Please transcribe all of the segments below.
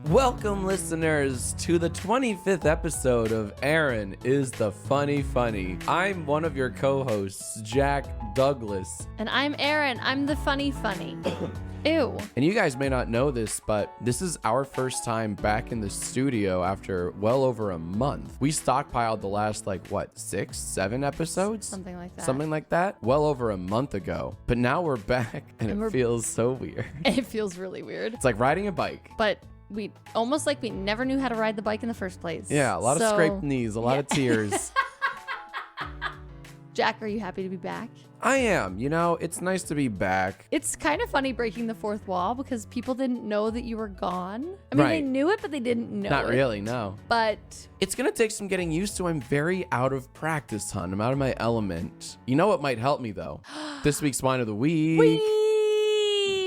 Welcome, listeners, to the 25th episode of Erin is the Funny Funny. I'm one of your co-hosts, Jack Douglas. And I'm Erin. I'm the funny. Ew. And you guys may not know this, but this is our first time back in the studio after well over a month. We stockpiled the last, 6, 7 episodes? Something like that. Something like that? Well over a month ago. But now we're back, and it feels so weird. It feels really weird. It's like riding a bike. But we almost like we never knew how to ride the bike in the first place. Yeah, a lot of scraped knees, a lot of tears. Jack, are you happy to be back? I am. It's nice to be back. It's kind of funny breaking the fourth wall because people didn't know that you were gone. I mean, They knew it, but they didn't know Not really, no. But it's going to take some getting used to. I'm very out of practice, hon. I'm out of my element. You know what might help me, though? This week's Wine of the Week.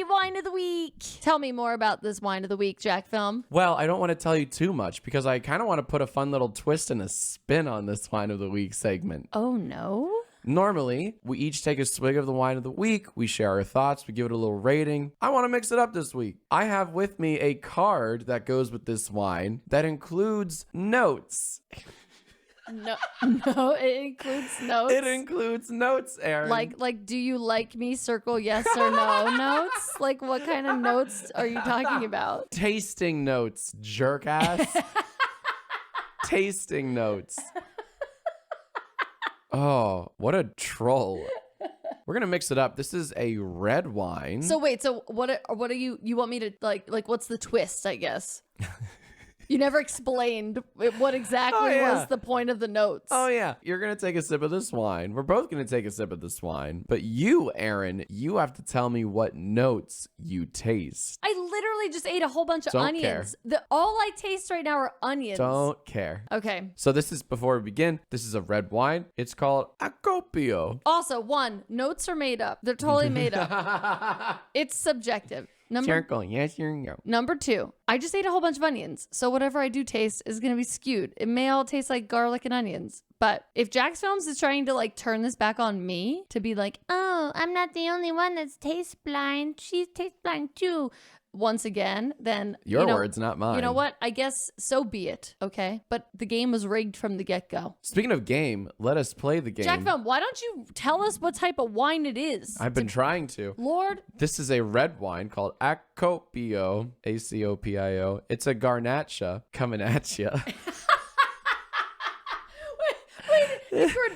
Wine of the Week. Tell me more about this Wine of the Week, Jack Film. Well, I don't want to tell you too much because I kind of want to put a fun little twist and a spin on this Wine of the Week segment. Oh, no? Normally, we each take a swig of the wine of the week. We share our thoughts. We give it a little rating. I want to mix it up this week. I have with me a card that goes with this wine that includes notes. No, it includes notes. It includes notes, Erin. Like, do you like me? Circle yes or no notes. Like, what kind of notes are you talking about? Tasting notes, jerk ass. Tasting notes. Oh, what a troll. We're gonna mix it up. This is a red wine. So wait, what are you want me to like what's the twist, I guess? You never explained what exactly was the point of the notes. Oh, yeah. You're going to take a sip of this wine. We're both going to take a sip of this wine. But you, Erin, you have to tell me what notes you taste. I literally just ate a whole bunch of Don't onions. All I taste right now are onions. Don't care. Okay. So before we begin, this is a red wine. It's called Acopio. Also, notes are made up. They're totally made up. It's subjective. Circle, yes, no. Number 2, I just ate a whole bunch of onions. So whatever I do taste is going to be skewed. It may all taste like garlic and onions. But if Jack's Films is trying to turn this back on me to be like, oh, I'm not the only one that's taste blind. She's taste blind too. Once again, then your words, not mine. You know what? I guess so be it. Okay. But the game was rigged from the get-go. Speaking of game, let us play the game. Jack Film, why don't you tell us what type of wine it is? I've been trying to. Lord. This is a red wine called Acopio, Acopio. It's a Garnacha coming at you.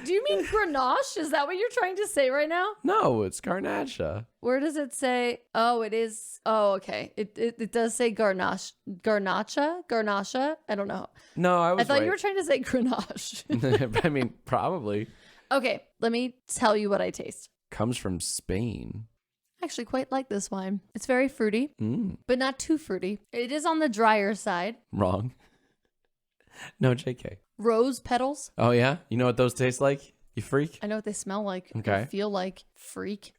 Do you mean Grenache? Is that what you're trying to say right now? No, it's Garnacha. Where does it say? Oh, it is. Oh, okay. It does say Garnache. Garnacha? I don't know. No, I thought right. you were trying to say Grenache. I mean, probably. Okay, let me tell you what I taste. Comes from Spain. I actually quite like this wine. It's very fruity, but not too fruity. It is on the drier side. Wrong. No, JK. Rose petals. Oh, yeah? You know what those taste like? You freak? I know what they smell like. Okay. I feel like freak.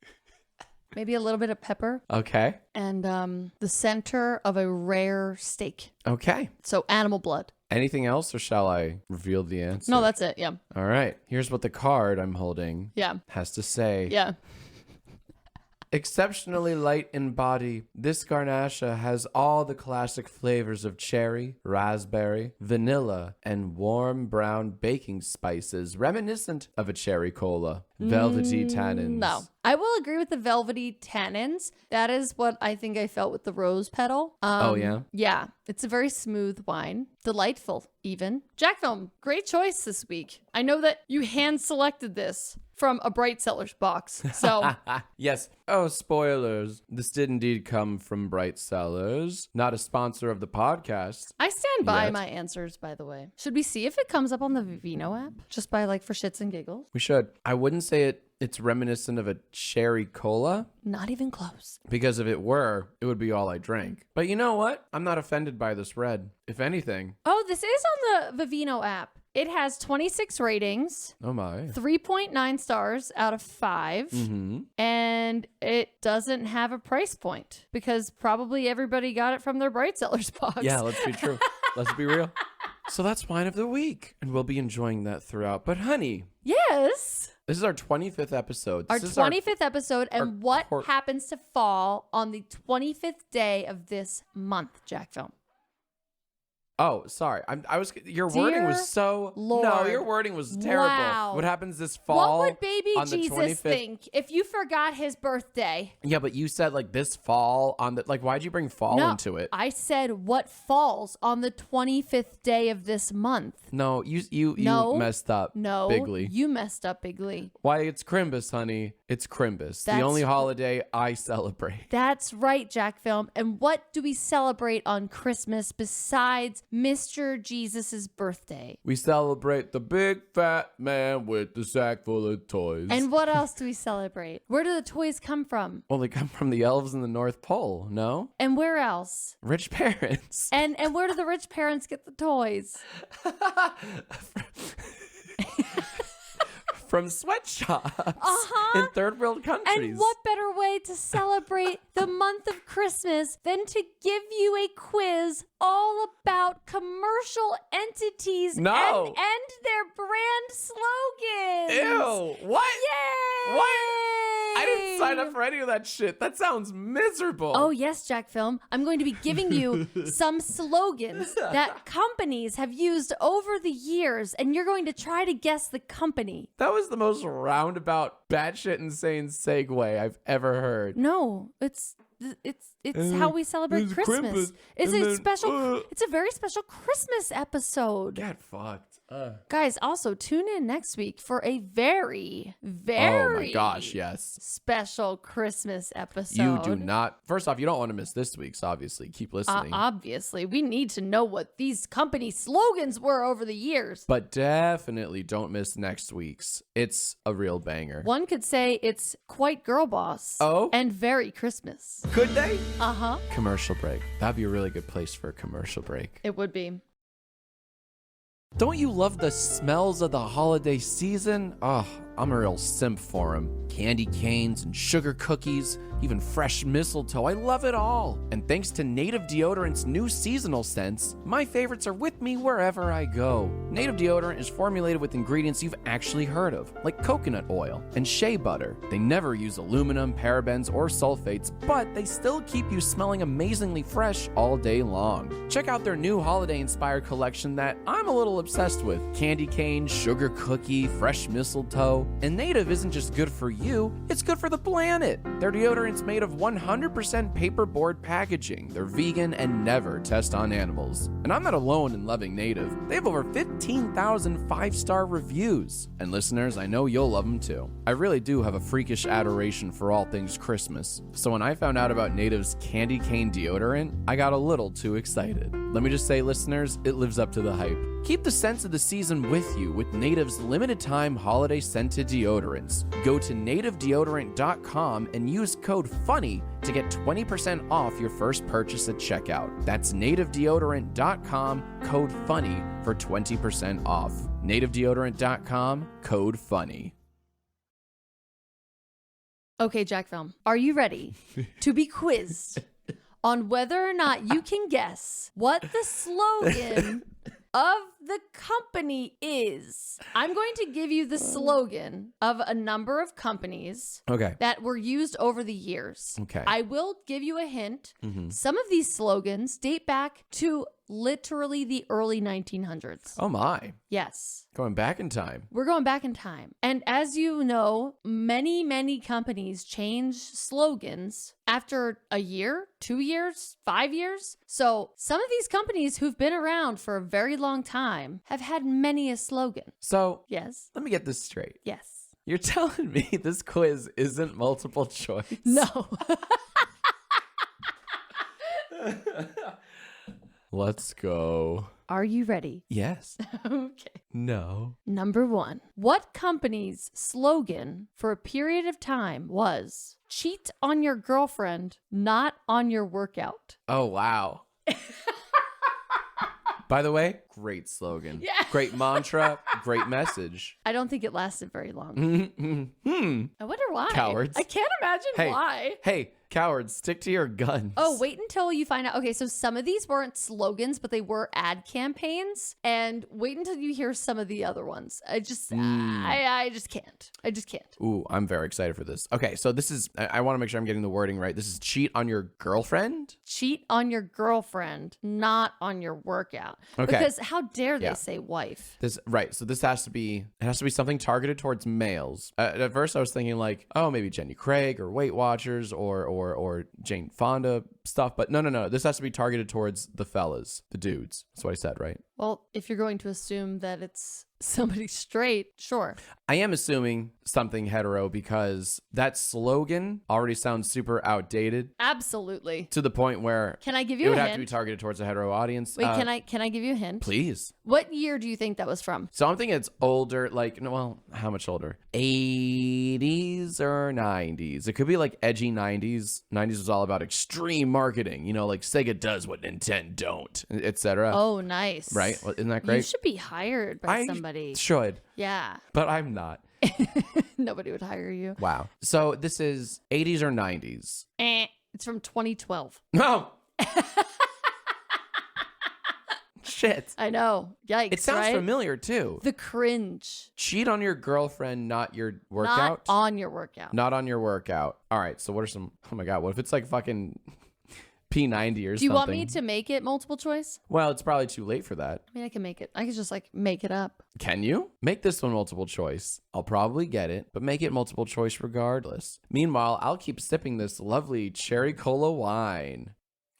Maybe a little bit of pepper. Okay. And the center of a rare steak. Okay. So animal blood. Anything else, or shall I reveal the answer? No, that's it. Yeah. All right. Here's what the card I'm holding has to say. Yeah. Exceptionally light in body, this Garnacha has all the classic flavors of cherry, raspberry, vanilla, and warm brown baking spices reminiscent of a cherry cola. Velvety tannins. No. I will agree with the velvety tannins. That is what I think I felt with the rose petal. Oh, yeah? Yeah. It's a very smooth wine. Delightful, even. Jack Film, great choice this week. I know that you hand selected this from a Bright Cellars box. So yes. Oh, spoilers. This did indeed come from Bright Cellars, not a sponsor of the podcast. I stand by my answers, by the way. Should we see if it comes up on the Vivino app? Just by for shits and giggles? We should. I wouldn't say it's reminiscent of a cherry cola. Not even close. Because if it were, it would be all I drank. But you know what? I'm not offended by this red. If anything. Oh, this is on the Vivino app. It has 26 ratings. Oh my. 3.9 stars out of 5. Mm-hmm. And it doesn't have a price point because probably everybody got it from their Bright Cellars box. Yeah, let's be true. Let's be real. So that's wine of the week. And we'll be enjoying that throughout. But honey. Yes. This is our 25th episode. Our 25th episode. And what happens to fall on the 25th day of this month, Jack Film? Oh, sorry. Your wording was Dear so. No, Lord. your wording was terrible. Wow. What happens this fall? What would baby on the Jesus 25th? think if you forgot his birthday? Yeah, but you said like this fall on the why'd you bring fall into it? I said what falls on the 25th day of this month. No, you messed up. No, bigly. you messed up bigly. Why, it's Crimbus, honey. It's Crimbus. The That's only holiday I celebrate. That's right, Jack Film. And what do we celebrate on Christmas besides Mr. Jesus's birthday? We celebrate the big fat man with the sack full of toys. And what else do we celebrate? Where do the toys come from? Well, they come from the elves in the North Pole, no? And where else? Rich parents. And where do the rich parents get the toys? From sweatshops in third world countries. And what better way to celebrate the month of Christmas than to give you a quiz all about commercial entities and their brand slogans? Ew, what? Yay! What? I didn't sign up for any of that shit. That sounds miserable. Oh, yes, Jack Film. I'm going to be giving you some slogans that companies have used over the years, and you're going to try to guess the company. That was the most roundabout, batshit insane segue I've ever heard. No, it's how we celebrate it's Christmas. Krampus, It's and a then, special. It's a very special Christmas episode. Get fucked. Guys, also tune in next week for a very, very oh my gosh, yes. special Christmas episode. You do not. First off, you don't want to miss this week's, obviously. Keep listening. Obviously, we need to know what these company slogans were over the years. But definitely don't miss next week's. It's a real banger. One could say it's quite girl boss. Oh? And very Christmas. Could they? Uh-huh. Commercial break. That'd be a really good place for a commercial break. It would be. Don't you love the smells of the holiday season? Oh, I'm a real simp for them. Candy canes and sugar cookies, even fresh mistletoe. I love it all. And thanks to Native Deodorant's new seasonal scents, my favorites are with me wherever I go. Native Deodorant is formulated with ingredients you've actually heard of, like coconut oil and shea butter. They never use aluminum, parabens, or sulfates, but they still keep you smelling amazingly fresh all day long. Check out their new holiday-inspired collection that I'm a little obsessed with. Candy cane, sugar cookie, fresh mistletoe. And Native isn't just good for you, it's good for the planet. Their deodorant's made of 100% paperboard packaging. They're vegan and never test on animals. And I'm not alone in loving Native. They have over 15,000 five-star reviews. And listeners, I know you'll love them too. I really do have a freakish adoration for all things Christmas. So when I found out about Native's candy cane deodorant, I got a little too excited. Let me just say, listeners, it lives up to the hype. Keep the scents of the season with you with Native's limited-time holiday scented deodorants. Go to nativedeodorant.com and use code FUNNY to get 20% off your first purchase at checkout. That's nativedeodorant.com, code FUNNY for 20% off. nativedeodorant.com, code FUNNY. Okay, Jack Film, are you ready to be quizzed on whether or not you can guess what the slogan of the company is? I'm going to give you the slogan of a number of companies that were used over the years. Okay. I will give you a hint. Some of these slogans date back to literally the early 1900s. Oh my. Yes. Going back in time. We're going back in time. And as you know, many, many companies change slogans after a year, 2 years, 5 years. So some of these companies who've been around for a very long time have had many a slogan. So, Yes. let me get this straight. Yes. You're telling me this quiz isn't multiple choice? No. Let's go. Are you ready? Yes. Okay. No. Number 1. What company's slogan for a period of time was cheat on your girlfriend, not on your workout? Oh, wow. By the way, great slogan. Yeah. Great mantra, great message. I don't think it lasted very long. I wonder why. Cowards. I can't imagine Hey. why. Hey, cowards, stick to your guns. Oh, wait until you find out. Okay, so some of these weren't slogans, but they were ad campaigns. And wait until you hear some of the other ones. I just can't. I just can't. Ooh, I'm very excited for this. Okay, so this is, I want to make sure I'm getting the wording right. This is cheat on your girlfriend? Cheat on your girlfriend, not on your workout. Okay. Because how dare they Yeah. say wife? Right. So this has to be something targeted towards males. At first I was thinking like, oh, maybe Jenny Craig or Weight Watchers or Jane Fonda stuff. But no. This has to be targeted towards the fellas, the dudes. That's what I said, right? Well, if you're going to assume that it's somebody straight, sure. I am assuming something hetero because that slogan already sounds super outdated Absolutely. to the point where Can I give it you would a have to be hint? targeted towards a hetero audience. Wait, can I give you a hint? Please. What year do you think that was from? So I'm thinking it's older, like, no, well, how much older? 80s or 90s? It could be like edgy 90s. 90s was all about extreme marketing, you know, like Sega does what Nintendo don't, etc. Oh, nice. Right? Well, isn't that great? You should be hired by I somebody. should, Yeah. but I'm not. Nobody would hire you. Wow. So this is 80s or 90s? It's from 2012. No. Shit. I know. Yikes. It sounds right? familiar too. The cringe. Cheat on your girlfriend, not your workout. Not on your workout. Not on your workout. All right. So what are some? Oh my god. What if it's like fucking P90 or something? Do you want me to make it multiple choice? Well, it's probably too late for that. I mean, I can make it. I can just like make it up. Can you? Make this one multiple choice. I'll probably get it, but make it multiple choice regardless. Meanwhile, I'll keep sipping this lovely cherry cola wine.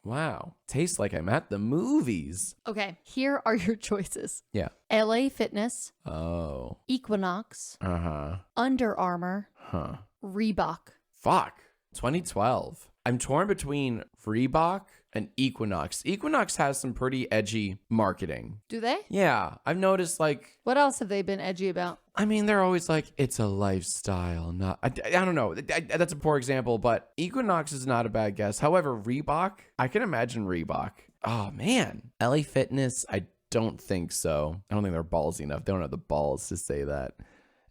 Wow. Tastes like I'm at the movies. Okay. Here are your choices. Yeah. LA Fitness, Oh. Equinox, Uh-huh. Under Armour, Huh. Reebok. Fuck. 2012. I'm torn between Reebok and Equinox. Equinox has some pretty edgy marketing. Do they? Yeah. I've noticed like, What else have they been edgy about? I mean, they're always like, it's a lifestyle, not, I don't know. That's a poor example, but Equinox is not a bad guess. However, Reebok, I can imagine Reebok. Oh, man. LA Fitness, I don't think so. I don't think they're ballsy enough. They don't have the balls to say that.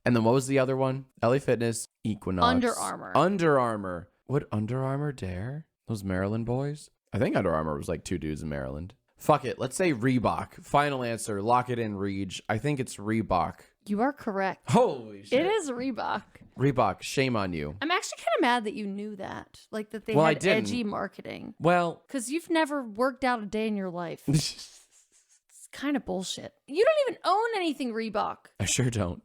And then what was the other one? LA Fitness, Equinox. Under Armour. Under Armour. Would Under Armour dare? Those Maryland boys? I think Under Armour was like 2 dudes in Maryland. Fuck it. Let's say Reebok. Final answer. Lock it in, Reej. I think it's Reebok. You are correct. Holy shit. It is Reebok. Reebok, shame on you. I'm actually kind of mad that you knew that. Like that they Well, I had didn't. edgy marketing. Well, Because you've never worked out a day in your life. It's kind of bullshit. You don't even own anything Reebok. I sure don't.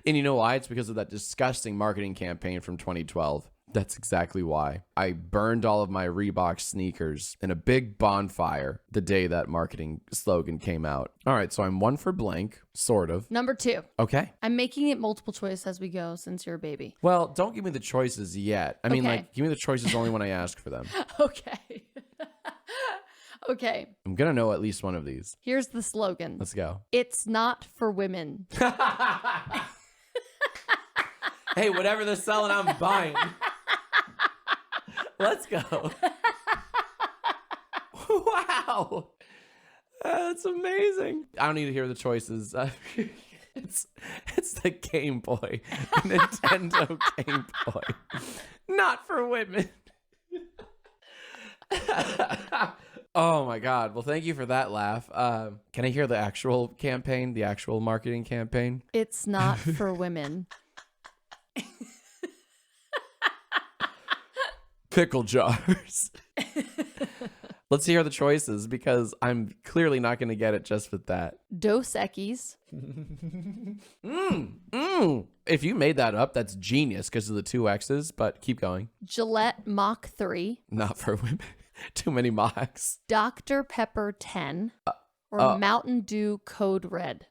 And you know why? It's because of that disgusting marketing campaign from 2012. That's exactly why. I burned all of my Reebok sneakers in a big bonfire the day that marketing slogan came out. All right, so I'm 1 for blank, sort of. Number 2. Okay. I'm making it multiple choice as we go since you're a baby. Well, don't give me the choices yet. I mean, Okay. like, give me the choices only when I ask for them. Okay. Okay. I'm going to know at least one of these. Here's the slogan. Let's go. It's not for women. Hey, whatever they're selling, I'm buying. Let's go. Wow. That's amazing. I don't need to hear the choices. It's the Game Boy. Nintendo Game Boy. Not for women. Oh my God. Well, thank you for that laugh. Can I hear the actual campaign, the actual marketing campaign? It's not for women. Pickle jars. Let's hear the choices because I'm clearly not going to get it just with that. Dos Equis. If you made that up, that's genius because of the 2 X's, but keep going. Gillette Mach 3. Not for women. Too many Machs. Dr. Pepper 10. Or Mountain Dew Code Red.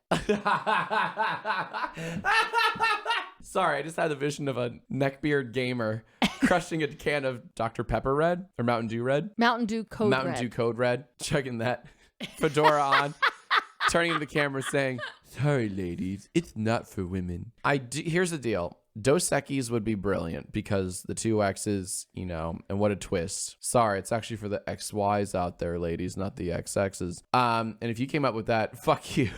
Sorry, I just had the vision of a neckbeard gamer crushing a can of Dr. Pepper Red or Mountain Dew Red. Mountain Dew Code Red. Mountain Dew Code Red. Chugging that. Fedora on. Turning to the camera saying, sorry, ladies, it's not for women. Here's the deal. Dos Equis would be brilliant because the 2 X's, you know, and what a twist. Sorry, it's actually for the XYs out there, ladies, not the XX's. And if you came up with that, fuck you.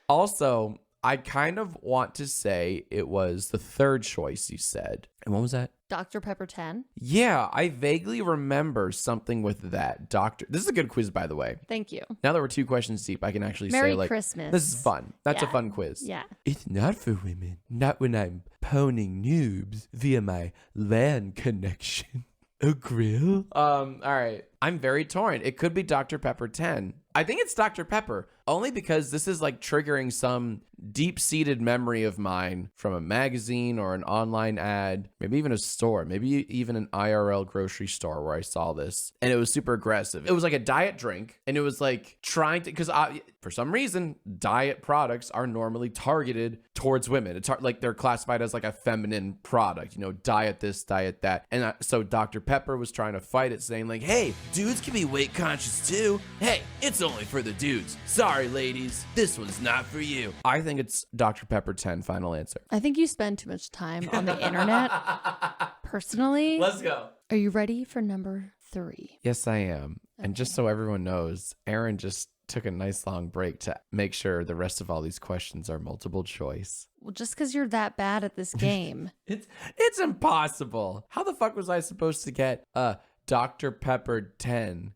Also, I kind of want to say it was the third choice you said. And what was that? Dr. Pepper 10. Yeah, I vaguely remember something with that. This is a good quiz, by the way. Thank you. Now that we're 2 questions deep, I can actually Merry say, like, Christmas. this is fun. That's a Yeah. fun quiz. Yeah. It's not for women. Not when I'm poning noobs via my LAN connection. A grill? All right. I'm very torn. It could be Dr. Pepper 10. I think it's Dr. Pepper, only because this is like triggering some deep-seated memory of mine from a magazine or an online ad, maybe even a store, maybe even an IRL grocery store where I saw this. And it was super aggressive. It was like a diet drink, and it was like trying to, because for some reason, diet products are normally targeted towards women. It's like they're classified as like a feminine product, diet this, diet that. And so Dr. Pepper was trying to fight it, saying like, hey, dudes can be weight conscious too. Hey, it's only for the dudes. Sorry, ladies, this one's not for you. I think it's Dr. Pepper 10, final answer. I think you spend too much time on the internet. Personally. Let's go. Are you ready for number 3? Yes, I am. Okay. And just so everyone knows, Erin just took a nice long break to make sure the rest of all these questions are multiple choice. Well, just because you're that bad at this game. It's impossible. How the fuck was I supposed to get Dr. Pepper 10?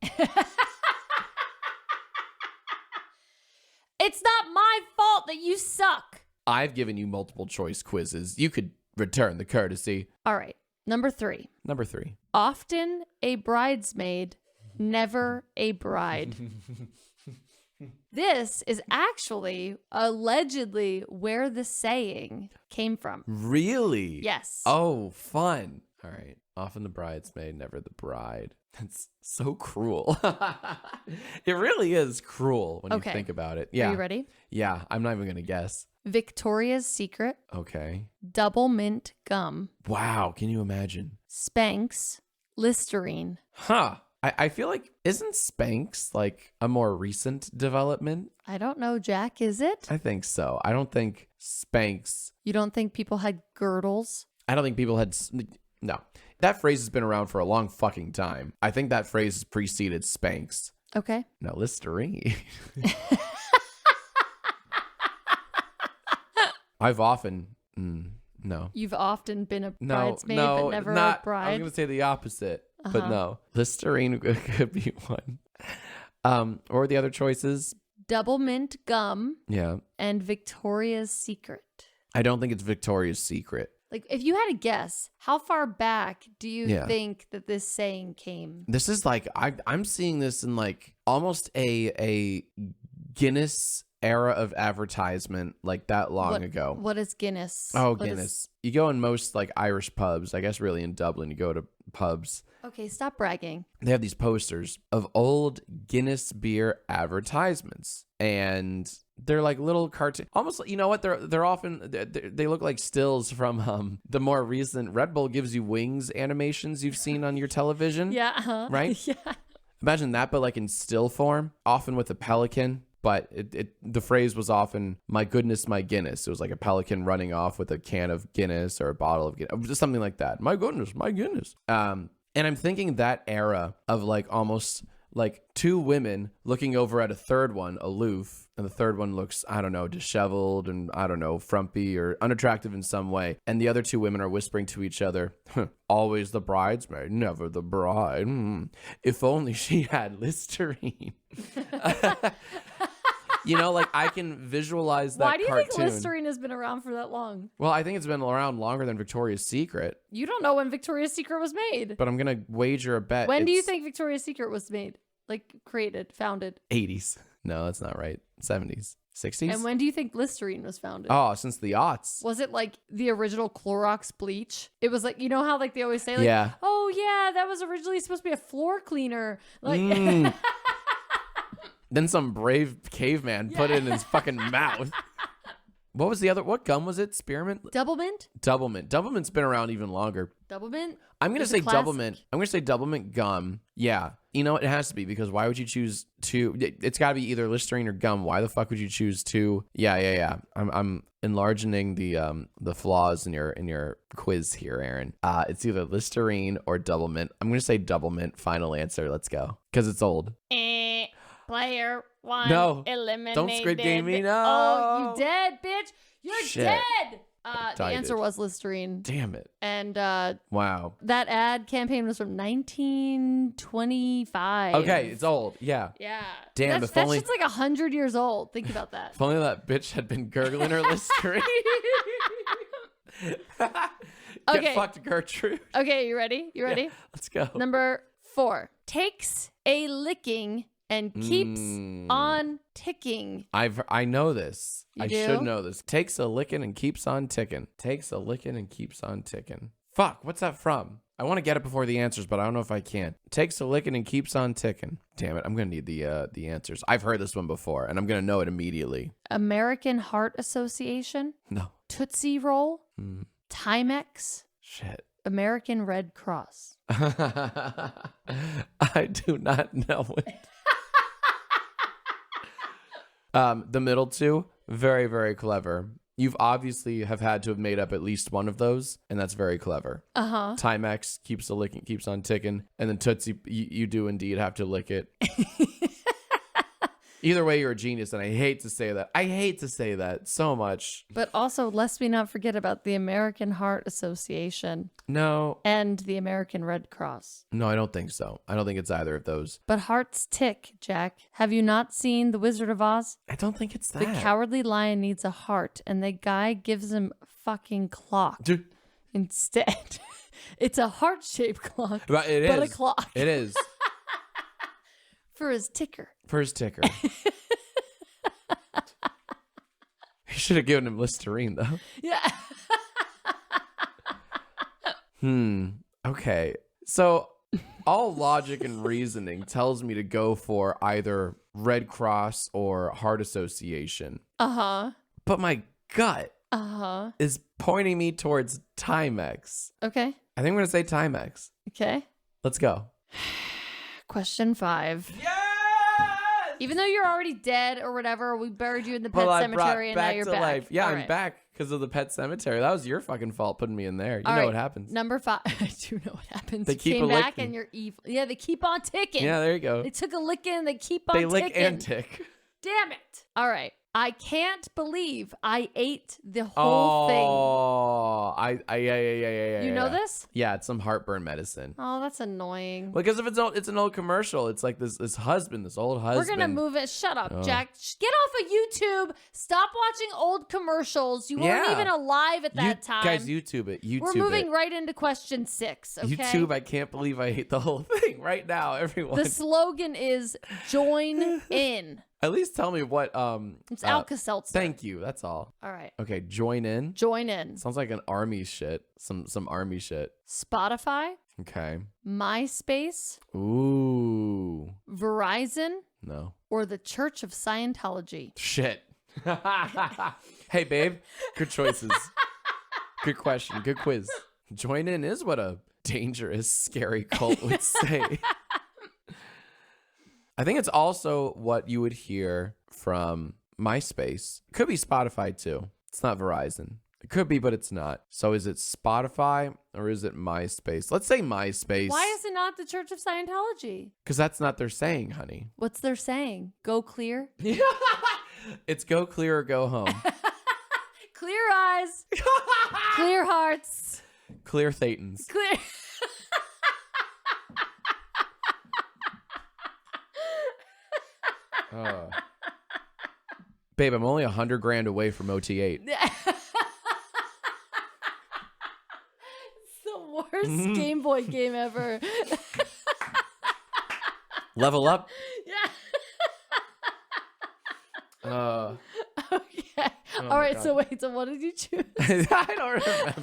It's not my fault that you suck. I've given you multiple choice quizzes. You could return the courtesy. All right. Number 3. Number 3. Often a bridesmaid, never a bride. This is actually allegedly where the saying came from. Really? Yes. Oh, fun. All right. Often the bridesmaid, never the bride. That's so cruel. It really is cruel when you think about it. Yeah. Are you ready? Yeah. I'm not even going to guess. Victoria's Secret. Okay. Double mint gum. Wow. Can you imagine? Spanx. Listerine. Huh. I feel like, isn't Spanx like a more recent development? I don't know, Jack. Is it? I think so. I don't think Spanx. You don't think people had girdles? I don't think people had. No. That phrase has been around for a long fucking time. I think that phrase has preceded Spanx. Okay. No, Listerine. I've often. No. You've often been a bridesmaid, but never a bride. I was going to say the opposite, but no. Listerine could be one. What were the other choices? Double mint gum. Yeah. And Victoria's Secret. I don't think it's Victoria's Secret. Like, if you had a guess, how far back do you think that this saying came? This is like, I'm seeing this in like almost a Guinness era of advertisement, like that long ago. What is Guinness? Oh, Guinness. You go in most like Irish pubs. I guess really in Dublin, you go to pubs. Okay, stop bragging. They have these posters of old Guinness beer advertisements. And they're like little cartoon, almost, you know what? They're often, they look like stills from the more recent Red Bull gives you wings animations you've seen on your television. Yeah. Right? Yeah. Imagine that, but like in still form, often with a pelican. But the phrase was often, my goodness, my Guinness. It was like a pelican running off with a can of Guinness or a bottle of Guinness, just something like that. My goodness, my Guinness. And I'm thinking that era of like almost like 2 women looking over at a third one aloof, and the third one looks, I don't know, disheveled and, I don't know, frumpy or unattractive in some way. And the other 2 women are whispering to each other, always the bridesmaid, never the bride. If only she had Listerine. You know, like I can visualize that cartoon. Why do you think Listerine has been around for that long? Well, I think it's been around longer than Victoria's Secret. You don't know when Victoria's Secret was made. But I'm going to wager a bet. When do you think Victoria's Secret was made? Like created, founded? 80s. No, that's not right. 70s. 60s? And when do you think Listerine was founded? Oh, since the aughts. Was it like the original Clorox bleach? It was like, you know how like they always say like, oh yeah, that was originally supposed to be a floor cleaner. Like Then some brave caveman put it in his fucking mouth. What was the other? What gum was it? Spearmint? Double mint? Double mint. Double mint's been around even longer. Double mint? I'm going to say double mint. I'm going to say double mint gum. Yeah. You know, it has to be, because why would you choose 2? It's got to be either Listerine or gum. Why the fuck would you choose 2? Yeah. I'm enlarging the flaws in your quiz here, Erin. It's either Listerine or double mint. I'm going to say double mint. Final answer. Let's go. Because it's old. Player one No. eliminated. Don't Squid Game me, no. Oh, you dead, bitch. You're Shit. dead. The Died answer it. was Listerine. Damn it. And Wow. that ad campaign was from 1925. Okay, it's old. Yeah. Yeah. Damn, That's, if that only- shit's like 100 years old. Think about that. If only that bitch had been gurgling her Listerine. Okay. Get fucked, Gertrude. Okay, you ready? You ready? Yeah, let's go. Number 4. Takes a licking and keeps on ticking. I know this. You I do? should know this. Takes a licking and keeps on ticking. Takes a licking and keeps on ticking. Fuck, what's that from? I want to get it before the answers, but I don't know if I can. Takes a licking and keeps on ticking. Damn it, I'm gonna need the answers. I've heard this one before, and I'm gonna know it immediately. American Heart Association. No. Tootsie Roll. Timex. Shit. American Red Cross. I do not know it. The middle two, very, very clever. You've obviously have had to have made up at least one of those, and that's very clever. Uh-huh. Timex keeps on ticking, and then Tootsie, you do indeed have to lick it. Either way, you're a genius, and I hate to say that. I hate to say that so much. But also, lest we not forget about the American Heart Association No, and the American Red Cross. no, I don't think so. I don't think it's either of those. But hearts tick, Jack. Have you not seen The Wizard of Oz? I don't think it's that. The cowardly lion needs a heart, and the guy gives him a fucking clock Dude, instead. It's a heart-shaped clock, but it but is. a clock It is. for his ticker. First ticker. You should have given him Listerine, though. Yeah. Okay. So all logic and reasoning tells me to go for either Red Cross or Heart Association. Uh-huh. But my gut Uh-huh. is pointing me towards Timex. Okay. I think I'm going to say Timex. Okay. Let's go. Question 5. Yes! Even though you're already dead or whatever, we buried you in the pet Well, I brought cemetery and now back you're to back. life. Yeah, All I'm right. back because of the pet cemetery. That was your fucking fault putting me in there. You All know right. what happens. Number 5. I do know what happens. They You keep came a back licking. and you're evil. Yeah, they keep on ticking. Yeah, there you go. They took a licking. They keep on They ticking. lick and tick. Damn it. All right. I can't believe I ate the whole thing. Oh, yeah. You know this? Yeah, it's some heartburn medicine. Oh, that's annoying. Because if it's an old commercial. It's like this old husband. We're going to move it. Shut up, Oh. Jack. Get off of YouTube. Stop watching old commercials. You weren't Yeah. even alive at that time. Guys, YouTube it. YouTube We're moving it. right into question 6, okay? YouTube, I can't believe I ate the whole thing right now, everyone. The slogan is join in. At least tell me what It's Alka-Seltzer. Thank you. That's all. All right. Okay, join in. Join in. Sounds like an army shit. Some army shit. Spotify, Okay. MySpace, Ooh. Verizon, No. or the Church of Scientology. Shit. Hey, babe. Good choices. Good question. Good quiz. Join in is what a dangerous, scary cult would say. I think it's also what you would hear from MySpace. Could be Spotify too. It's not Verizon. It could be, but it's not. So is it Spotify or is it MySpace? Let's say MySpace. Why is it not the Church of Scientology? Because that's not their saying, honey. What's their saying? Go clear? It's go clear or go home. Clear eyes. Clear hearts. Clear Thetans. Clear. Babe, I'm only $100,000 away from OT8. It's the worst Game Boy game ever. Level up. Yeah. Okay. Oh All right. God. So wait. So what did you choose? I don't remember.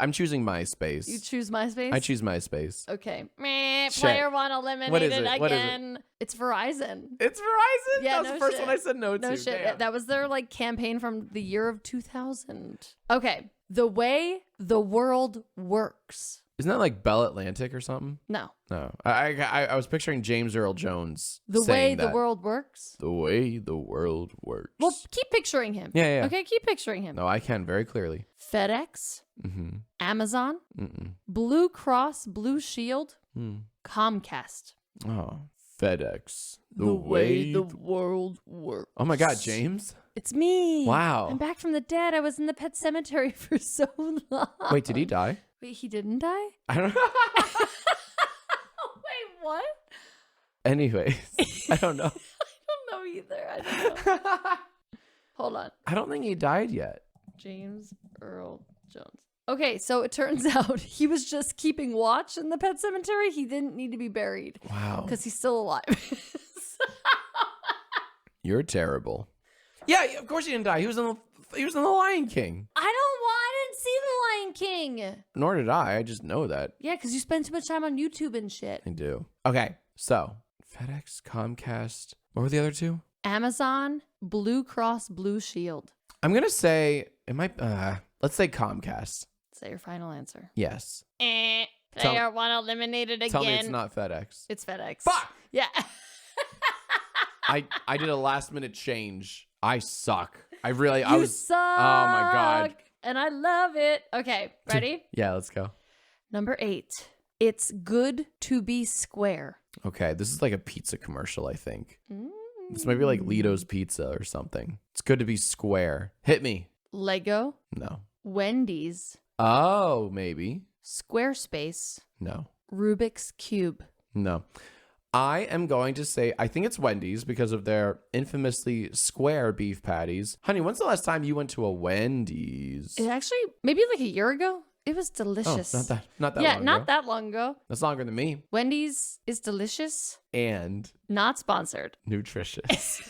I'm choosing MySpace. You choose MySpace? I choose MySpace. Okay. Meh, Shit. player one eliminated What is it? What is it? again. It's Verizon. It's Verizon? Yeah, That was no the first shit. one I said no to. No shit. Damn. That was their like campaign from the year of 2000. Okay. The way the world works. Isn't that like Bell Atlantic or something? No. No. I was picturing James Earl Jones The way saying the that. world works. The way the world works. Well, keep picturing him. Yeah. Okay, keep picturing him. No, I can very clearly. FedEx, Mm-hmm. Amazon, Mm-mm. Blue Cross Blue Shield, Hmm. Comcast. Oh, FedEx. The way the world works. Oh my God, James. It's me. Wow. I'm back from the dead. I was in the pet cemetery for so long. Wait, did he die? Wait, he didn't die? I don't know. Wait, what? Anyways, I don't know. I don't know either. I don't know. Hold on. I don't think he died yet. James Earl Jones. Okay, so it turns out he was just keeping watch in the pet cemetery. He didn't need to be buried. Wow. Because he's still alive. You're terrible. Yeah, of course he didn't die. He was in the Lion King. I didn't see the Lion King. Nor did I. I just know that. Yeah, because you spend too much time on YouTube and shit. I do. Okay, so FedEx, Comcast. What were the other two? Amazon, Blue Cross Blue Shield. I'm gonna say it might. Let's say Comcast. Say your final answer. Yes. Player one eliminated again. Tell me it's not FedEx. It's FedEx. Fuck. Yeah. I did a last minute change. I suck. I Suck. Oh my God. And I love it. Okay, ready? Yeah, let's go. Number 8. It's good to be square. Okay, this is like a pizza commercial, I think. This might be like Lito's Pizza or something. It's good to be square. Hit me. Lego, No. Wendy's, Oh, maybe. Squarespace, No. Rubik's Cube. No. I am going to say, I think it's Wendy's because of their infamously square beef patties. Honey, when's the last time you went to a Wendy's? It actually, maybe like a year ago, it was delicious. Oh, not that yeah, long ago. not that long ago. That's longer than me. Wendy's is delicious. And Not sponsored. nutritious.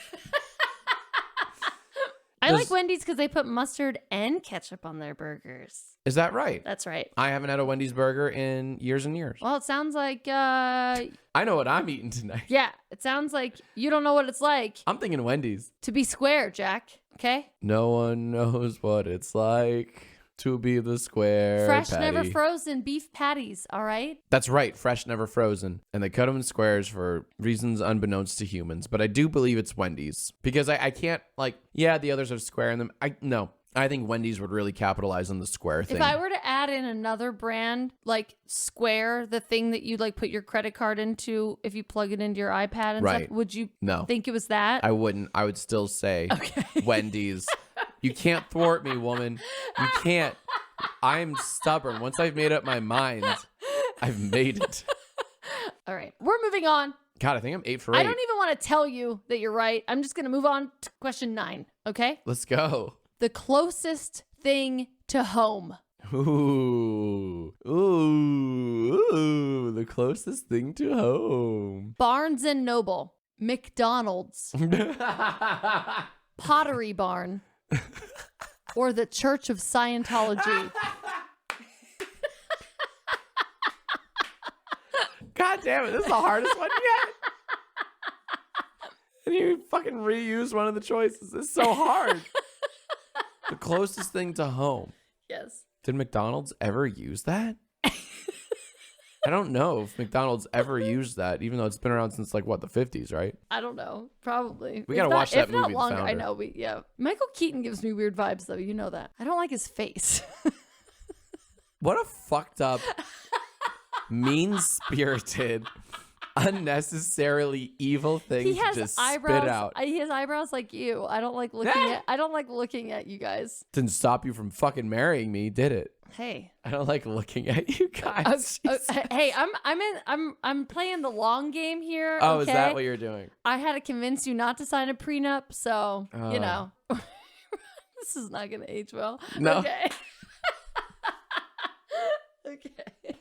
I like Wendy's because they put mustard and ketchup on their burgers. Is that right? That's right. I haven't had a Wendy's burger in years and years. Well, it sounds like, I know what I'm eating tonight. yeah, it sounds like you don't know what it's like I'm thinking Wendy's. to be square, Jack. Okay? No one knows what it's like to be the square Fresh, patty. never frozen beef patties, all right? That's right, fresh, never frozen. And they cut them in squares for reasons unbeknownst to humans. But I do believe it's Wendy's. Because I can't, like, yeah, the others are square in them. No, I think Wendy's would really capitalize on the square thing. If I were to add in another brand, like Square, the thing that you like put your credit card into if you plug it into your iPad and Right. stuff, would you No. think it was that? I wouldn't. I would still say Wendy's. You can't thwart me, woman. You can't. I'm stubborn. Once I've made up my mind, I've made it. All right, we're moving on. God, I think I'm 8 for 8. I don't even want to tell you that you're right. I'm just going to move on to question 9, okay? Let's go. The closest thing to home. Ooh. Ooh. The closest thing to home. Barnes and Noble, McDonald's, Pottery Barn, or the Church of Scientology. God damn it. This is the hardest one yet. And you fucking reuse one of the choices. It's so hard. The closest thing to home. Yes. Did McDonald's ever use that? I don't know if McDonald's ever used that, even though it's been around since like what, the 50s, right? I don't know. Probably. We gotta watch that if not movie, The longer. I Founder. know. Yeah. Michael Keaton gives me weird vibes, though. You know that. I don't like his face. What a fucked up, mean-spirited, unnecessarily evil thing He to has just eyebrows. spit out. He has eyebrows like you. I don't like looking at. I don't like looking at you guys. Didn't stop you from fucking marrying me, did it? Hey. I don't like looking at you guys. Hey, I'm playing the long game here. Oh, okay? is that what you're doing? I had to convince you not to sign a prenup, so Oh. you know. This is not gonna age well. No. Okay. Okay.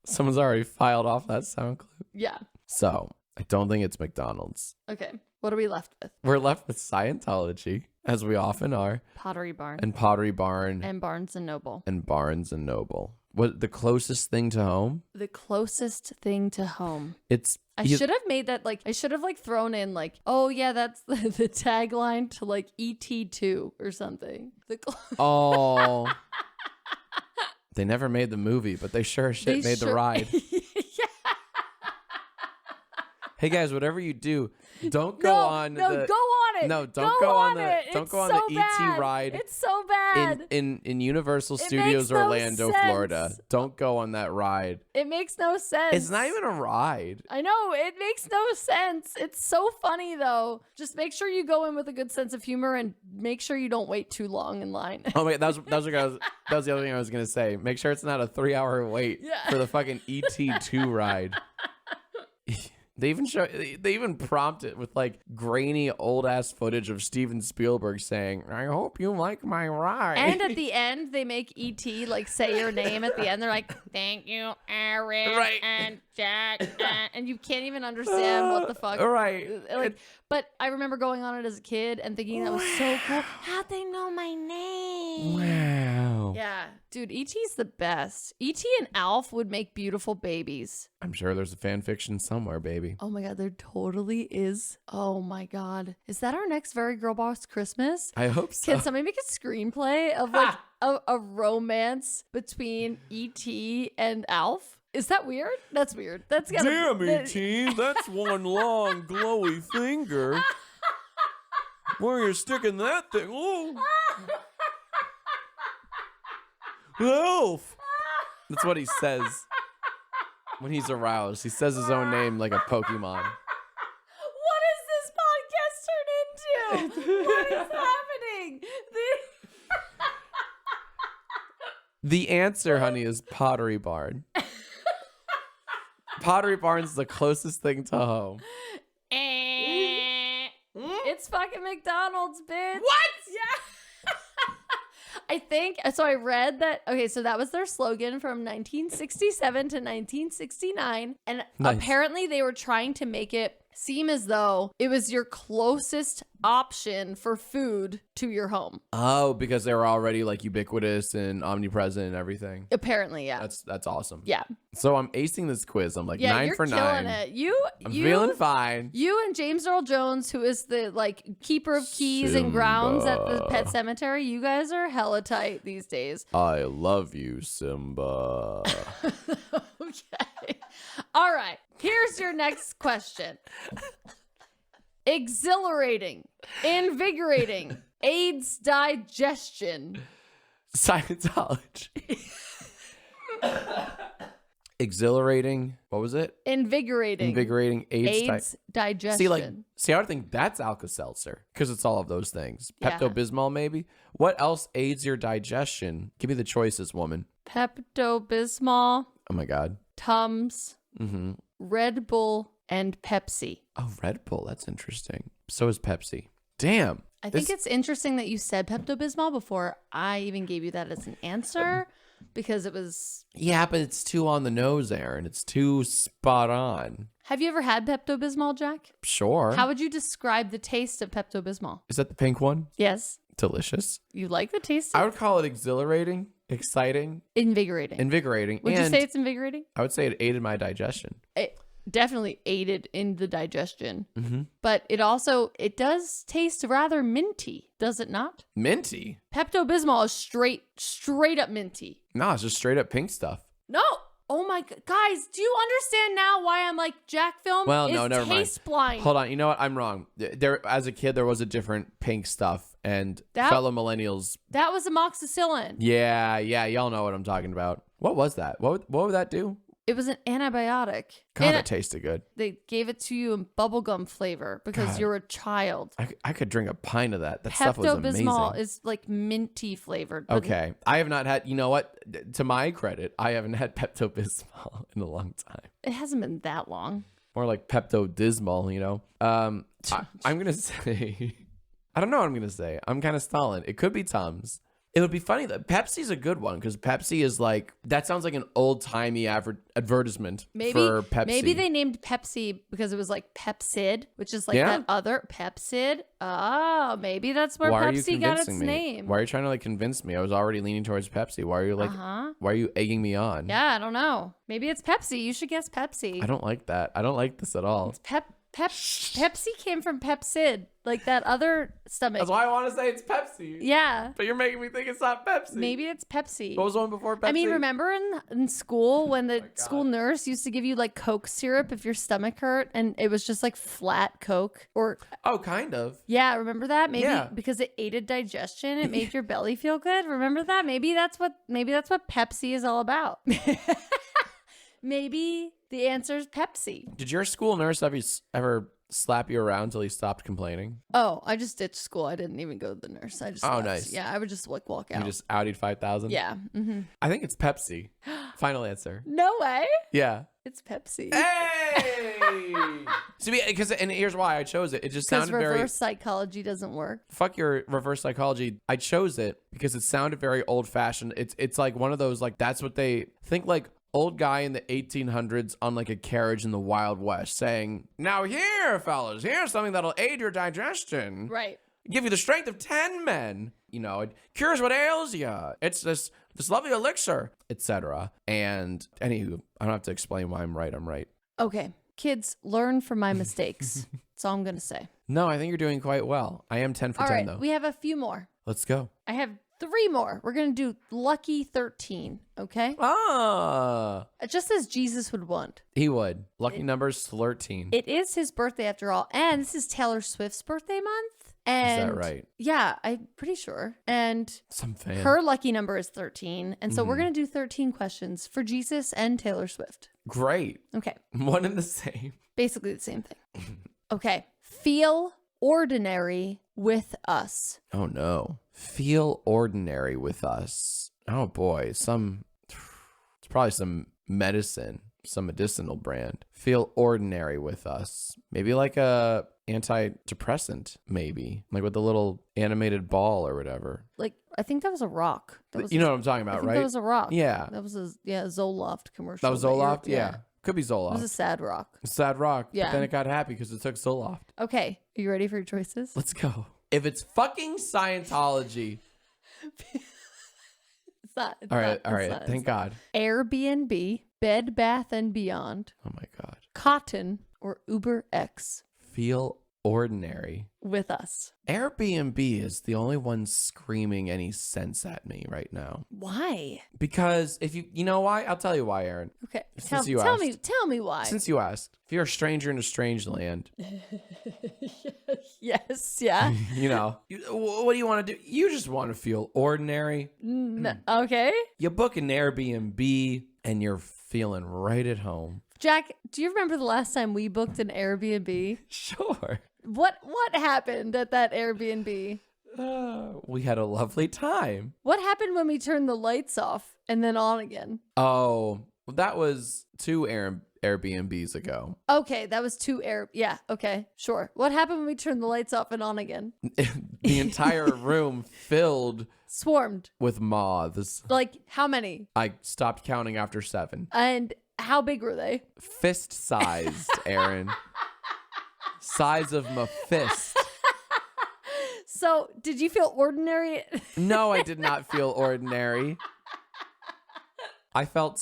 Someone's already filed off that sound clip. Yeah. So, I don't think it's McDonald's. Okay. What are we left with? We're left with Scientology, as we often are, Pottery Barn and Pottery Barn, and Barnes and Noble. and Barnes and Noble. What the closest thing to home? The closest thing to home. It's I should have made that I should have thrown in oh yeah, that's the tagline to ET2 or something. Oh. They never made the movie, but they sure as shit made the ride. Yeah. Hey guys, whatever you do, don't go No, on go on it. No, don't go on the it. don't It's go on so the bad. ET ride. It's so bad. sad. In Universal It Studios makes no Orlando, sense. Florida. Don't go on that ride. It makes no sense. It's not even a ride. I know, it makes no sense. It's so funny though. Just make sure you go in with a good sense of humor and make sure you don't wait too long in line. Oh my, that was the other thing I was gonna say. Make sure it's not a 3-hour wait for the fucking ET2 ride. They even prompt it with like grainy old ass footage of Steven Spielberg saying, "I hope you like my ride." And at the end, they make E.T. like say your name at the end. They're like, "Thank you, Erin and Jack," and you can't even understand what the fuck. Right. Like, but I remember going on it as a kid and thinking that was so cool. How'd they know my name? Wow. Yeah, dude, E.T.'s the best. E.T. and Alf would make beautiful babies. I'm sure there's a fan fiction somewhere, baby. Oh my God, there totally is. Oh my God. Is that our next Very Girl Boss Christmas? I hope so. Can somebody make a screenplay of like a romance between E.T. and Alf? Is that weird? That's weird. That's gotta Damn, E.T., that's one long glowy finger. Where are you sticking that thing? Oh. Elf! That's what he says when he's aroused. He says his own name like a Pokemon. What is this podcast turned into? What is happening? The answer, honey, is Pottery Barn. Pottery Barn's the closest thing to home. It's fucking McDonald's, bitch. What? Yeah. I think so. I read that. Okay, so that was their slogan from 1967 to 1969, and Nice. apparently they were trying to make it seem as though it was your closest option for food to your home. Oh, because they were already like ubiquitous and omnipresent and everything. Apparently, yeah. That's awesome. Yeah. So I'm acing this quiz. I'm like Yeah, 9 you're for killing 9. it. I'm feeling fine. You and James Earl Jones, who is the like keeper of keys and grounds at the pet cemetery, you guys are hella tight these days. I love you, Simba. Okay. All right. Here's your next question. Exhilarating, invigorating, aids digestion. Scientology. Exhilarating. What was it? Invigorating. Invigorating. AIDS digestion. See, I would think that's Alka-Seltzer because it's all of those things. Yeah. Pepto-Bismol, maybe. What else aids your digestion? Give me the choices, woman. Pepto-Bismol, Oh my God. Tums, Mm-hmm. Red Bull, and Pepsi. Oh, Red Bull. That's interesting. So is Pepsi. Damn. I think it's interesting that you said Pepto-Bismol before I even gave you that as an answer because it was... Yeah, but it's too on the nose, Erin. It's too spot on. Have you ever had Pepto-Bismol, Jack? Sure. How would you describe the taste of Pepto-Bismol? Is that the pink one? Yes. Delicious. You like the taste? I would call it exhilarating, exciting, Invigorating. invigorating. Would and you say it's invigorating? I would say it aided my digestion. It definitely aided in the digestion. Mm-hmm. But it does taste rather minty, does it not? Minty? Pepto-Bismol is straight up minty. No, it's just straight up pink stuff. No. Oh my God. Guys, do you understand now why I'm like Jack Film Well, is no, never mind. taste blind? Hold on. You know what? I'm wrong. There, as a kid, there was a different pink stuff, and fellow millennials. That was amoxicillin. Yeah, y'all know what I'm talking about. What was that? What would that do? It was an antibiotic. God, it tasted good. They gave it to you in bubblegum flavor because God. you're a child. I could drink a pint of that. That stuff was amazing. Pepto-Bismol is like minty flavored. but Okay. I have not had, you know what? To my credit, I haven't had Pepto-Bismol in a long time. It hasn't been that long. More like Pepto-Dismal, you know? I'm going to say, I don't know what I'm going to say. I'm kind of stalling. It could be Tums. It would be funny that Pepsi's a good one because Pepsi is like, that sounds like an old-timey advertisement for Pepsi. Maybe they named Pepsi because it was like Pepsid, which is like that other Pepsid. Oh, maybe that's where Pepsi got its name. Why are you trying to like convince me? I was already leaning towards Pepsi. Why are you like, why are you egging me on? Yeah, I don't know. Maybe it's Pepsi. You should guess Pepsi. I don't like that. I don't like this at all. It's Pepsi came from Pepsid, like that other stomach. That's why I want to say it's Pepsi. Yeah. But you're making me think it's not Pepsi. Maybe it's Pepsi. What was the one before Pepsi? I mean, remember in school when the God. school nurse used to give you like Coke syrup if your stomach hurt and it was just like flat Coke? Or Oh, kind of. yeah, remember that? Maybe Yeah. because it aided digestion, it made your belly feel good. Remember that? Maybe that's what Pepsi is all about. Maybe the answer is Pepsi. Did your school nurse ever slap you around until he stopped complaining? Oh, I just ditched school. I didn't even go to the nurse. I just left. Nice. Yeah, I would just like walk out. You just outed 5,000? Yeah. Mm-hmm. I think it's Pepsi. Final answer. No way. Yeah. It's Pepsi. Hey! And here's why I chose it. It just Because sounded very... reverse psychology doesn't work. Fuck your reverse psychology. I chose it because it sounded very old fashioned. It's like one of those, like, that's what they think, like old guy in the 1800s on like a carriage in the Wild West saying, now here, fellas, here's something that'll aid your digestion. Right. Give you the strength of 10 men. You know, it cures what ails you. It's this lovely elixir, etc. And anywho, I don't have to explain why I'm right. I'm right. Okay. Kids, learn from my mistakes. That's all I'm going to say. No, I think you're doing quite well. I am 10 for All 10 right. though. We have a few more. Let's go. I have 3 more. We're going to do lucky 13. Okay. Ah, Just as Jesus would want. he would. Lucky numbers 13. It is his birthday after all. And this is Taylor Swift's birthday month. And Is that right? Yeah, I'm pretty sure. And Some fan. her lucky number is 13. And so we're going to do 13 questions for Jesus and Taylor Swift. Great. Okay. One and the same. Basically the same thing. Okay. Feel ordinary with us. Oh no. Feel ordinary with us. Oh boy. It's probably some medicine, some medicinal brand. Feel ordinary with us. Maybe like a antidepressant, maybe. Like with the little animated ball or whatever. Like, I think that was a rock. You know what I'm talking I about, think right? that was a rock. Yeah. That was a Zoloft commercial. That was Zoloft? Yeah. Could be It was Zoloft. a sad rock. Sad rock. Yeah. But then it got happy because it took Zoloft. Okay. Are you ready for your choices? Let's go. If it's fucking Scientology. It's not. All right. Thank God. Airbnb, Bed Bath and Beyond, Oh my God. Cotton, or Uber X Feel ordinary. with us. Airbnb is the only one screaming any sense at me right now. Why? Because if you know why? I'll tell you why, Erin. Okay. Since you tell asked. me why. Since you asked. If you're a stranger in a strange land, Yes. Yeah. you know, what do you want to do? You just want to feel ordinary. Okay. You book an Airbnb and you're feeling right at home. Jack, do you remember the last time we booked an Airbnb? Sure. What happened at that Airbnb? We had a lovely time. What happened when we turned the lights off and then on again? Oh, well, that was 2 Airbnbs ago. Okay, that was 2 Yeah, okay, sure. What happened when we turned the lights off and on again? The entire room filled Swarmed. with moths. Like, how many? I stopped counting after 7. And how big were they? Fist sized, Erin. Size of my fist. So, did you feel ordinary? No, I did not feel ordinary. I felt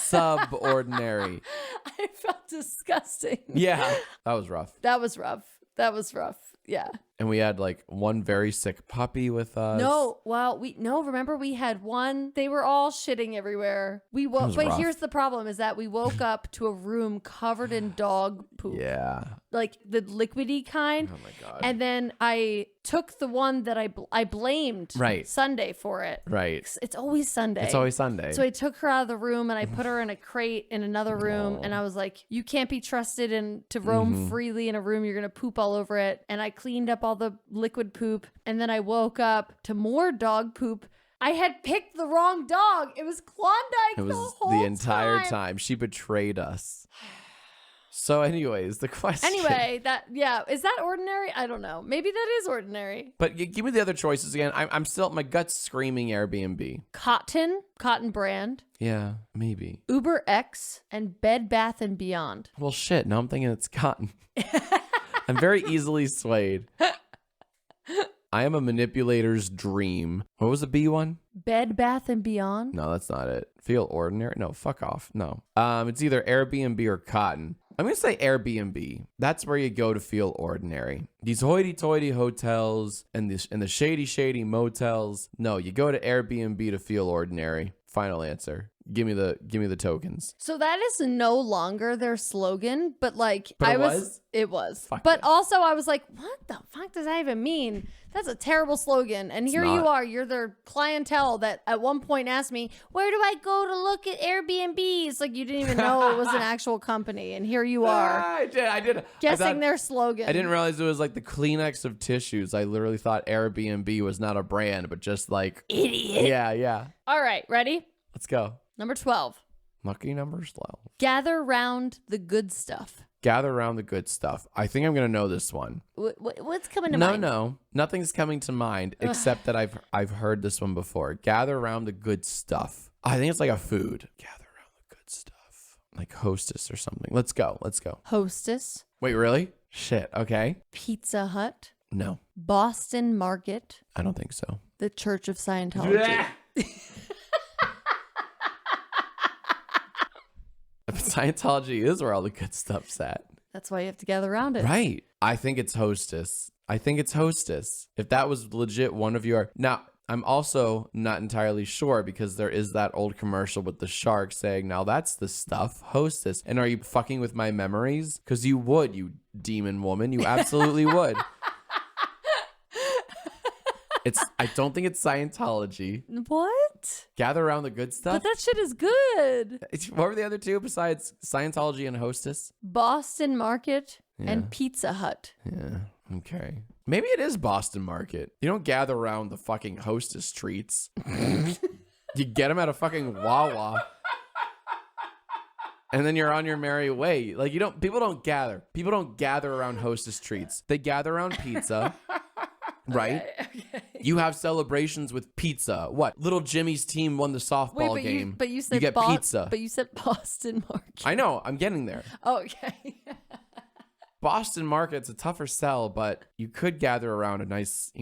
subordinary. I felt disgusting. Yeah, that was rough. That was rough. Yeah. And we had like one very sick puppy with us. No, well, remember we had one, they were all shitting everywhere. But rough. here's the problem is that we woke up to a room covered in dog poop. Yeah. Like the liquidy kind. Oh my God. And then I took the one that I blamed Right. Sunday for it. Right. It's always Sunday. It's always Sunday. So I took her out of the room and I put her in a crate in another room. And I was like, you can't be trusted to roam freely in a room. You're going to poop all over it. And I cleaned up all the liquid poop. And then I woke up to more dog poop. I had picked the wrong dog. It was Klondike It was the whole the entire time. She betrayed us. So anyways, the question. Anyway, is that ordinary? I don't know. Maybe that is ordinary. But give me the other choices again. I'm still, my gut's screaming Airbnb. Cotton brand, Yeah, maybe. Uber X, and Bed Bath and Beyond. Well, shit. Now I'm thinking it's cotton. I'm very easily swayed. I am a manipulator's dream. What was the B one? Bed Bath and Beyond. No, that's not it. Feel ordinary? No, fuck off. No. It's either Airbnb or cotton. I'm going to say Airbnb. That's where you go to feel ordinary. These hoity-toity hotels and the shady motels. No, you go to Airbnb to feel ordinary. Final answer. Give me the tokens. So that is no longer their slogan, but like it was. Fuck but yeah. also I was like, what the fuck does that even mean? That's a terrible slogan. And here you are, you're their clientele that at one point asked me, where do I go to look at Airbnbs? Like you didn't even know it was an actual company. And here you are. I did. Guessing their slogan. I didn't realize it was like the Kleenex of tissues. I literally thought Airbnb was not a brand, but just like idiot. Yeah. All right, ready? Let's go. Number 12. Lucky number 12. Gather round the good stuff. Gather around the good stuff. I think I'm going to know this one. What's coming to mind? No. Nothing's coming to mind except that I've heard this one before. Gather around the good stuff. I think it's like a food. Gather around the good stuff. Like Hostess or something. Let's go. Hostess. Wait, really? Shit. Okay. Pizza Hut. No. Boston Market. I don't think so. The Church of Scientology. Scientology is where all the good stuff's at. That's why you have to gather around it. Right. I think it's Hostess. If that was legit one of your... Now, I'm also not entirely sure because there is that old commercial with the shark saying, now that's the stuff, Hostess. And are you fucking with my memories? Because you would, you demon woman. You absolutely would. I don't think it's Scientology. What? Gather around the good stuff? But that shit is good. What were the other two besides Scientology and Hostess? Boston Market and Pizza Hut. Yeah. Okay. Maybe it is Boston Market. You don't gather around the fucking Hostess treats. You get them at a fucking Wawa. And then you're on your merry way. Like people don't gather around Hostess treats. They gather around pizza. Right? Okay. You have celebrations with pizza. What? Little Jimmy's team won the softball game. But you said you get pizza. But you said Boston Market. I know. I'm getting there. Okay. Boston Market's a tougher sell, but you could gather around a nice,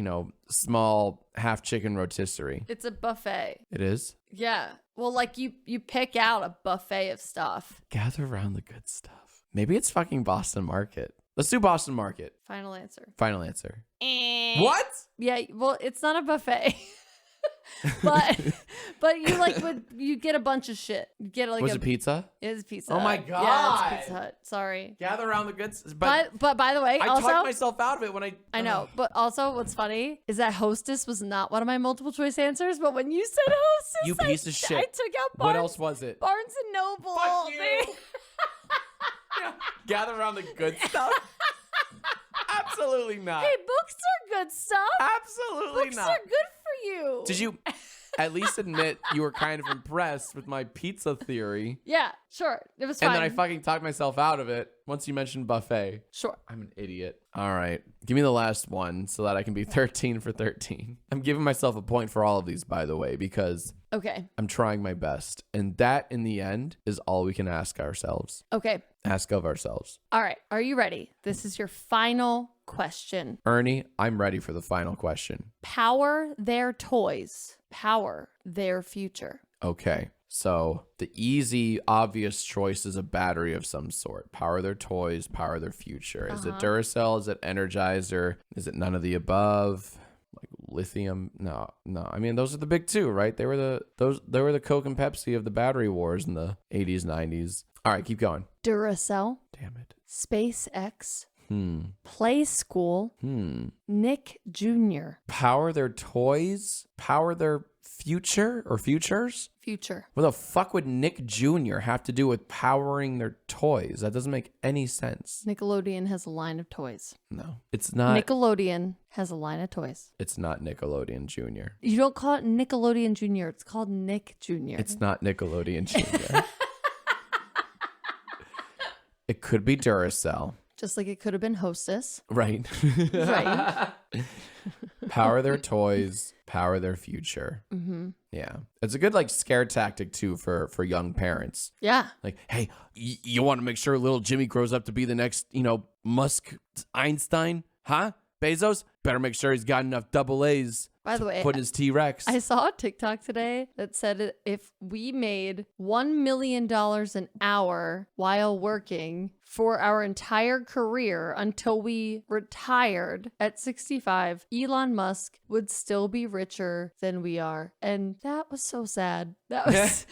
small half chicken rotisserie. It's a buffet. It is? Yeah. Well, like you pick out a buffet of stuff. Gather around the good stuff. Maybe it's fucking Boston Market. Let's do Boston Market. Final answer. What? Yeah, well, it's not a buffet. but you get a bunch of shit. You get like it pizza? It is Pizza Oh Hut. my God. Yeah, it's Pizza Hut. Sorry. Gather around the good stuff. But by the way, I also talked myself out of it when I know, but also what's funny is that Hostess was not one of my multiple choice answers, but when you said Hostess, you piece of shit. I took out Barnes. What else was it? Barnes and Noble. Fuck you. Gather around the good stuff. Absolutely not. Hey, books are good stuff. Absolutely books not. Books are good for you. Did you at least admit you were kind of impressed with my pizza theory? Yeah, sure. It was fine. And then I fucking talked myself out of it once you mentioned buffet. Sure. I'm an idiot. All right. Give me the last one so that I can be 13 for 13. I'm giving myself a point for all of these, by the way, because okay, I'm trying my best. And that, in the end, is all we can ask ourselves. Okay. Ask of ourselves. All right. Are you ready? This is your final question. Ernie, I'm ready for the final question. Power their toys. Power their future. Okay. So the easy, obvious choice is a battery of some sort. Power their toys, power their future. Is it Duracell? Is it Energizer? Is it none of the above? Like lithium? No. I mean, those are the big two, right? They were the Coke and Pepsi of the battery wars in the 80s, 90s. All right, keep going. Duracell. Damn it. SpaceX. Play School. Nick Jr. Power their toys? Power their future or futures? Future. What the fuck would Nick Jr. have to do with powering their toys? That doesn't make any sense. Nickelodeon has a line of toys. No, it's not. Nickelodeon has a line of toys. It's not Nickelodeon Jr. You don't call it Nickelodeon Jr. It's called Nick Jr. It's not Nickelodeon Jr. It could be Duracell. Just like it could have been Hostess. Right. Right. Power their toys, power their future. Yeah. It's a good scare tactic too for young parents. Yeah. Like, hey, you want to make sure little Jimmy grows up to be the next, Musk Einstein? Huh? Bezos better make sure he's got enough double A's By the way, put in his T-Rex. I saw a TikTok today that said if we made $1 million an hour while working for our entire career until we retired at 65, Elon Musk would still be richer than we are. And that was so sad. That was...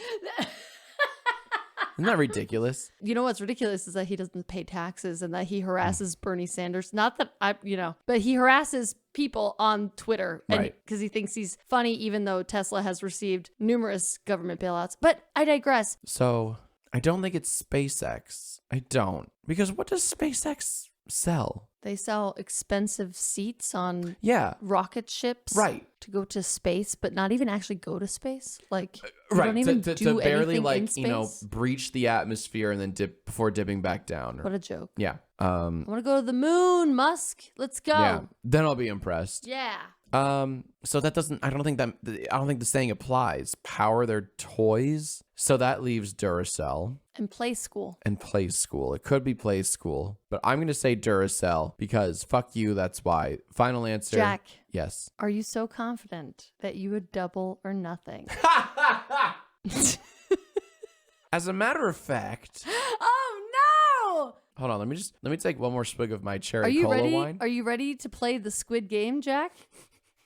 Isn't that ridiculous? You know what's ridiculous is that he doesn't pay taxes and that he harasses Bernie Sanders. Not that but he harasses people on Twitter because he thinks he's funny, even though Tesla has received numerous government bailouts. But I digress. So I don't think it's SpaceX. I don't. Because what does SpaceX sell? They sell expensive seats on rocket ships to go to space, but not even actually go to space. Like, you don't even do barely anything in space. breach the atmosphere and then dip before dipping back down. What a joke. Yeah. I want to go to the moon, Musk. Let's go. Yeah. Then I'll be impressed. Yeah. So that doesn't, I don't think the saying applies. Power their toys. So that leaves Duracell. And Play School. It could be Play School, but I'm going to say Duracell because fuck you. That's why. Final answer. Jack. Yes. Are you so confident that you would double or nothing? As a matter of fact. Oh no! Hold on. Let me take one more swig of my cherry cola wine. Are you ready to play the Squid Game, Jack?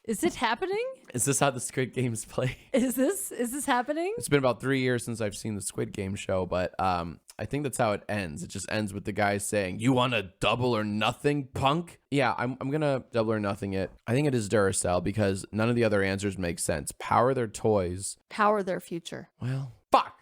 Is it happening? Is this how the Squid Games play? Is this happening? It's been about 3 years since I've seen the Squid Game show, but I think that's how it ends. It just ends with the guy saying, "You want to double or nothing, punk?" Yeah, I'm gonna double or nothing it. I think it is Duracell because none of the other answers make sense. Power their toys. Power their future. Well, fuck.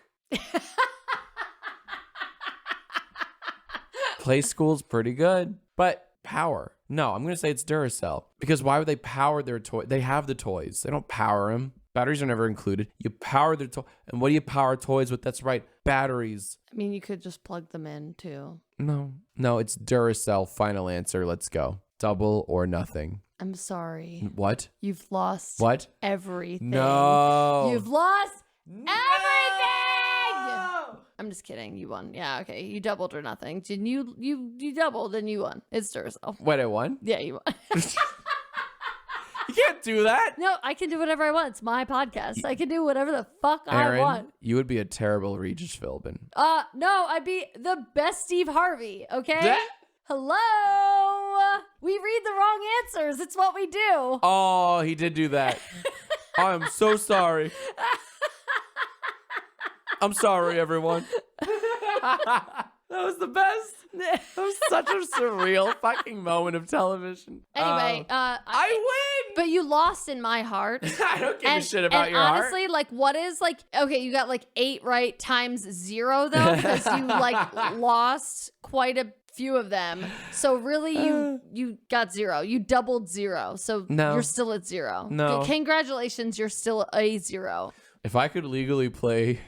Play School's pretty good, but power. No, I'm going to say it's Duracell because why would they power their toy? They have the toys. They don't power them. Batteries are never included. You power their toy. And what do you power toys with? That's right. Batteries. I mean, you could just plug them in too. No, it's Duracell. Final answer. Let's go. Double or nothing. I'm sorry. What? You've lost what? Everything. No. You've lost everything. I'm just kidding. You won. Yeah, okay. You doubled or nothing. Didn't you doubled and you won. It's Duracell. Wait, I won? Yeah, you won. You can't do that. No, I can do whatever I want. It's my podcast. I can do whatever the fuck Erin, I want. You would be a terrible Regis Philbin. No, I'd be the best Steve Harvey, okay? Hello? We read the wrong answers. It's what we do. Oh, he did do that. I'm so sorry. I'm sorry, everyone. That was the best. That was such a surreal fucking moment of television. Anyway, I win. But you lost in my heart. I don't give a shit about your honestly, heart. like, what is like? Okay, you got like 8 right times 0 though, because you like lost quite a few of them. So really, you got 0. You doubled 0. So you're still at 0. No. Congratulations, you're still a 0. If I could legally play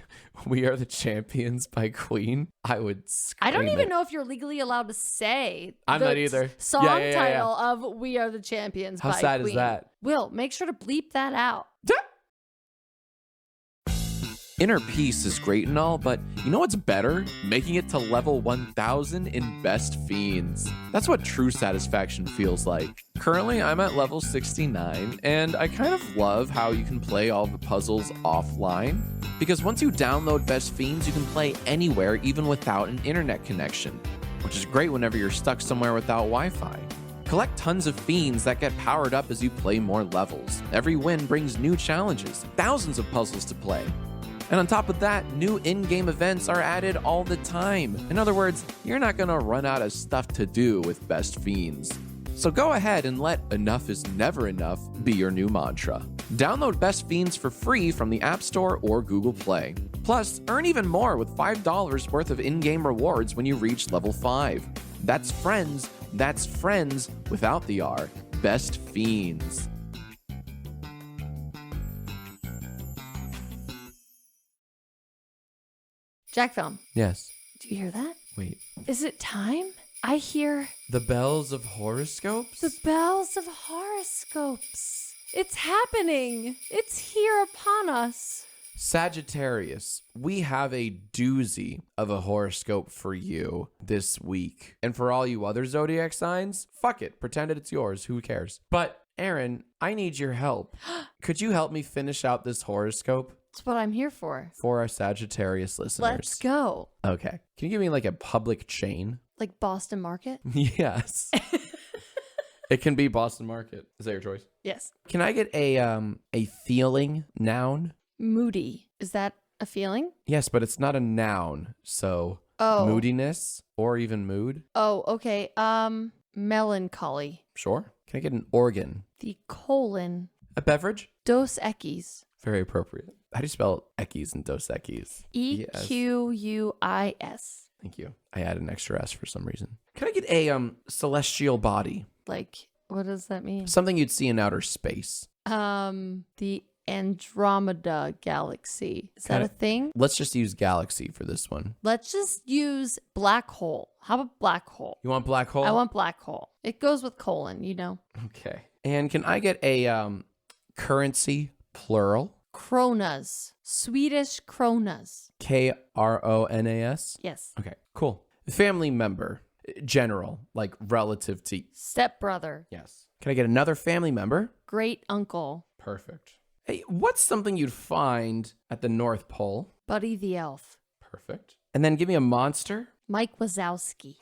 "We Are the Champions" by Queen, I would scream I don't even it. know if you're legally allowed to say I'm the not either. Song Yeah. title of "We Are the Champions" How by sad Queen. is that? Will, make sure to bleep that out. Inner peace is great and all, but you know what's better? Making it to level 1000 in Best Fiends. That's what true satisfaction feels like. Currently, I'm at level 69, and I kind of love how you can play all the puzzles offline. Because once you download Best Fiends, you can play anywhere, even without an internet connection, which is great whenever you're stuck somewhere without Wi-Fi. Collect tons of fiends that get powered up as you play more levels. Every win brings new challenges, thousands of puzzles to play. And on top of that, new in-game events are added all the time. In other words, you're not gonna run out of stuff to do with Best Fiends. So go ahead and let "enough is never enough" be your new mantra. Download Best Fiends for free from the App Store or Google Play. Plus, earn even more with $5 worth of in-game rewards when you reach level 5. That's friends without the R. Best Fiends. Jack Film. Yes. Do you hear that? Wait. Is it time? I hear The bells of horoscopes? the bells of horoscopes. It's happening. It's here upon us. Sagittarius, we have a doozy of a horoscope for you this week. And for all you other zodiac signs, fuck it. Pretend it's yours. Who cares? But Erin, I need your help. Could you help me finish out this horoscope? That's what I'm here for. For our Sagittarius listeners. Let's go. Okay. Can you give me like a public chain? Like Boston Market? Yes. It can be Boston Market. Is that your choice? Yes. Can I get a feeling noun? Moody. Is that a feeling? Yes, but it's not a noun. So moodiness or even mood. Oh, okay. Melancholy. Sure. Can I get an organ? The colon. A beverage? Dos Equis. Very appropriate. How do you spell Equis and Dos Equis? EQUIS. Thank you. I added an extra S for some reason. Can I get a celestial body? Like, what does that mean? Something you'd see in outer space. The Andromeda Galaxy. Is that a thing? Let's just use galaxy for this one. Let's just use black hole. How about black hole? You want black hole? I want black hole. It goes with colon, Okay. And can I get a currency plural? Kronas. Swedish kronas. Kronas? Yes. Okay, cool. Family member. General, like relative to. Stepbrother. Yes. Can I get another family member? Great uncle. Perfect. Hey, what's something you'd find at the North Pole? Buddy the elf. Perfect. And then give me a monster. Mike Wazowski.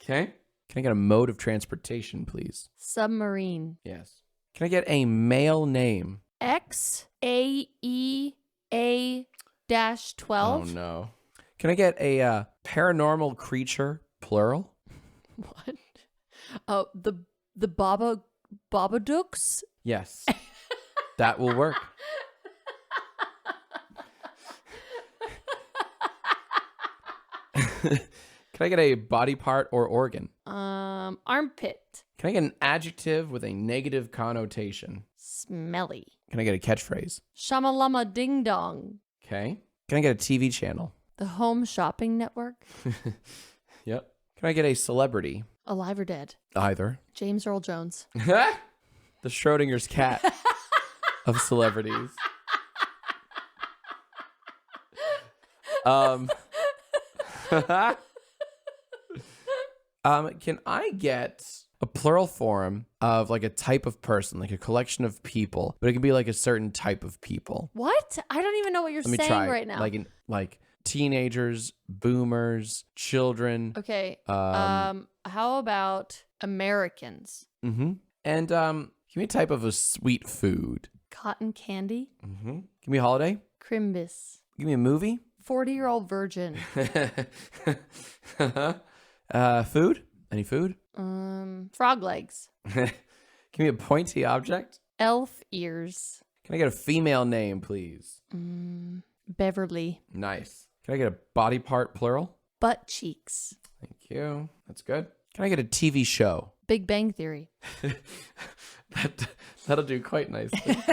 Okay. Can I get a mode of transportation, please? Submarine. Yes. Can I get a male name? XAEA-12. Oh, no. Can I get a paranormal creature, plural? What? Oh, the Babadooks? Yes. That will work. Can I get a body part or organ? Armpit. Can I get an adjective with a negative connotation? Smelly. Can I get a catchphrase? Shamalama ding dong. Okay. Can I get a TV channel? The Home Shopping Network. Yep. Can I get a celebrity? Alive or dead? Either. James Earl Jones. The Schrodinger's cat of celebrities. Can I get a plural form of like a type of person, like a collection of people, but it can be like a certain type of people? What? I don't even know what you're Let me saying try. right now. Like teenagers, boomers, children. Okay. How about Americans? Mm-hmm. And give me a type of a sweet food. Cotton candy. Mm-hmm. Give me a holiday. Crimbus. Give me a movie. 40-year-old virgin. Food? Any food? Frog legs. Give me a pointy object. Elf ears. Can I get a female name, please? Beverly. Nice. Can I get a body part, plural? Butt cheeks. Thank you. That's good. Can I get a TV show? Big Bang Theory. That'll do quite nicely. Can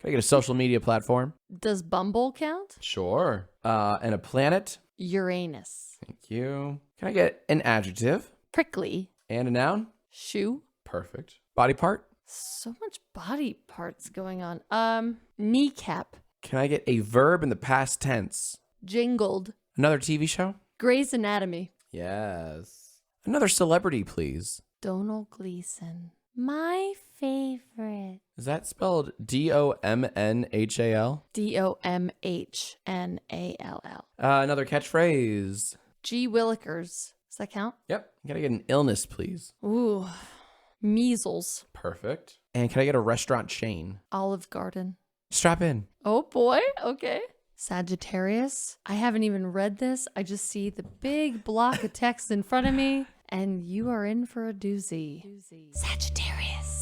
I get a social media platform? Does Bumble count? Sure. And a planet? Uranus. Thank you. Can I get an adjective? Prickly. And a noun? Shoe. Perfect. Body part? So much body parts going on. Kneecap. Can I get a verb in the past tense? Jingled. Another TV show? Grey's Anatomy. Yes. Another celebrity, please. Donald Gleason. My favorite. Is that spelled Domnhal? Domhnall. Another catchphrase. G. Willikers. Does that count? Yep. Can I get an illness, please? Ooh. Measles. Perfect. And can I get a restaurant chain? Olive Garden. Strap in. Oh boy. Okay. Sagittarius. I haven't even read this. I just see the big block of text in front of me, and you are in for a doozy. Sagittarius.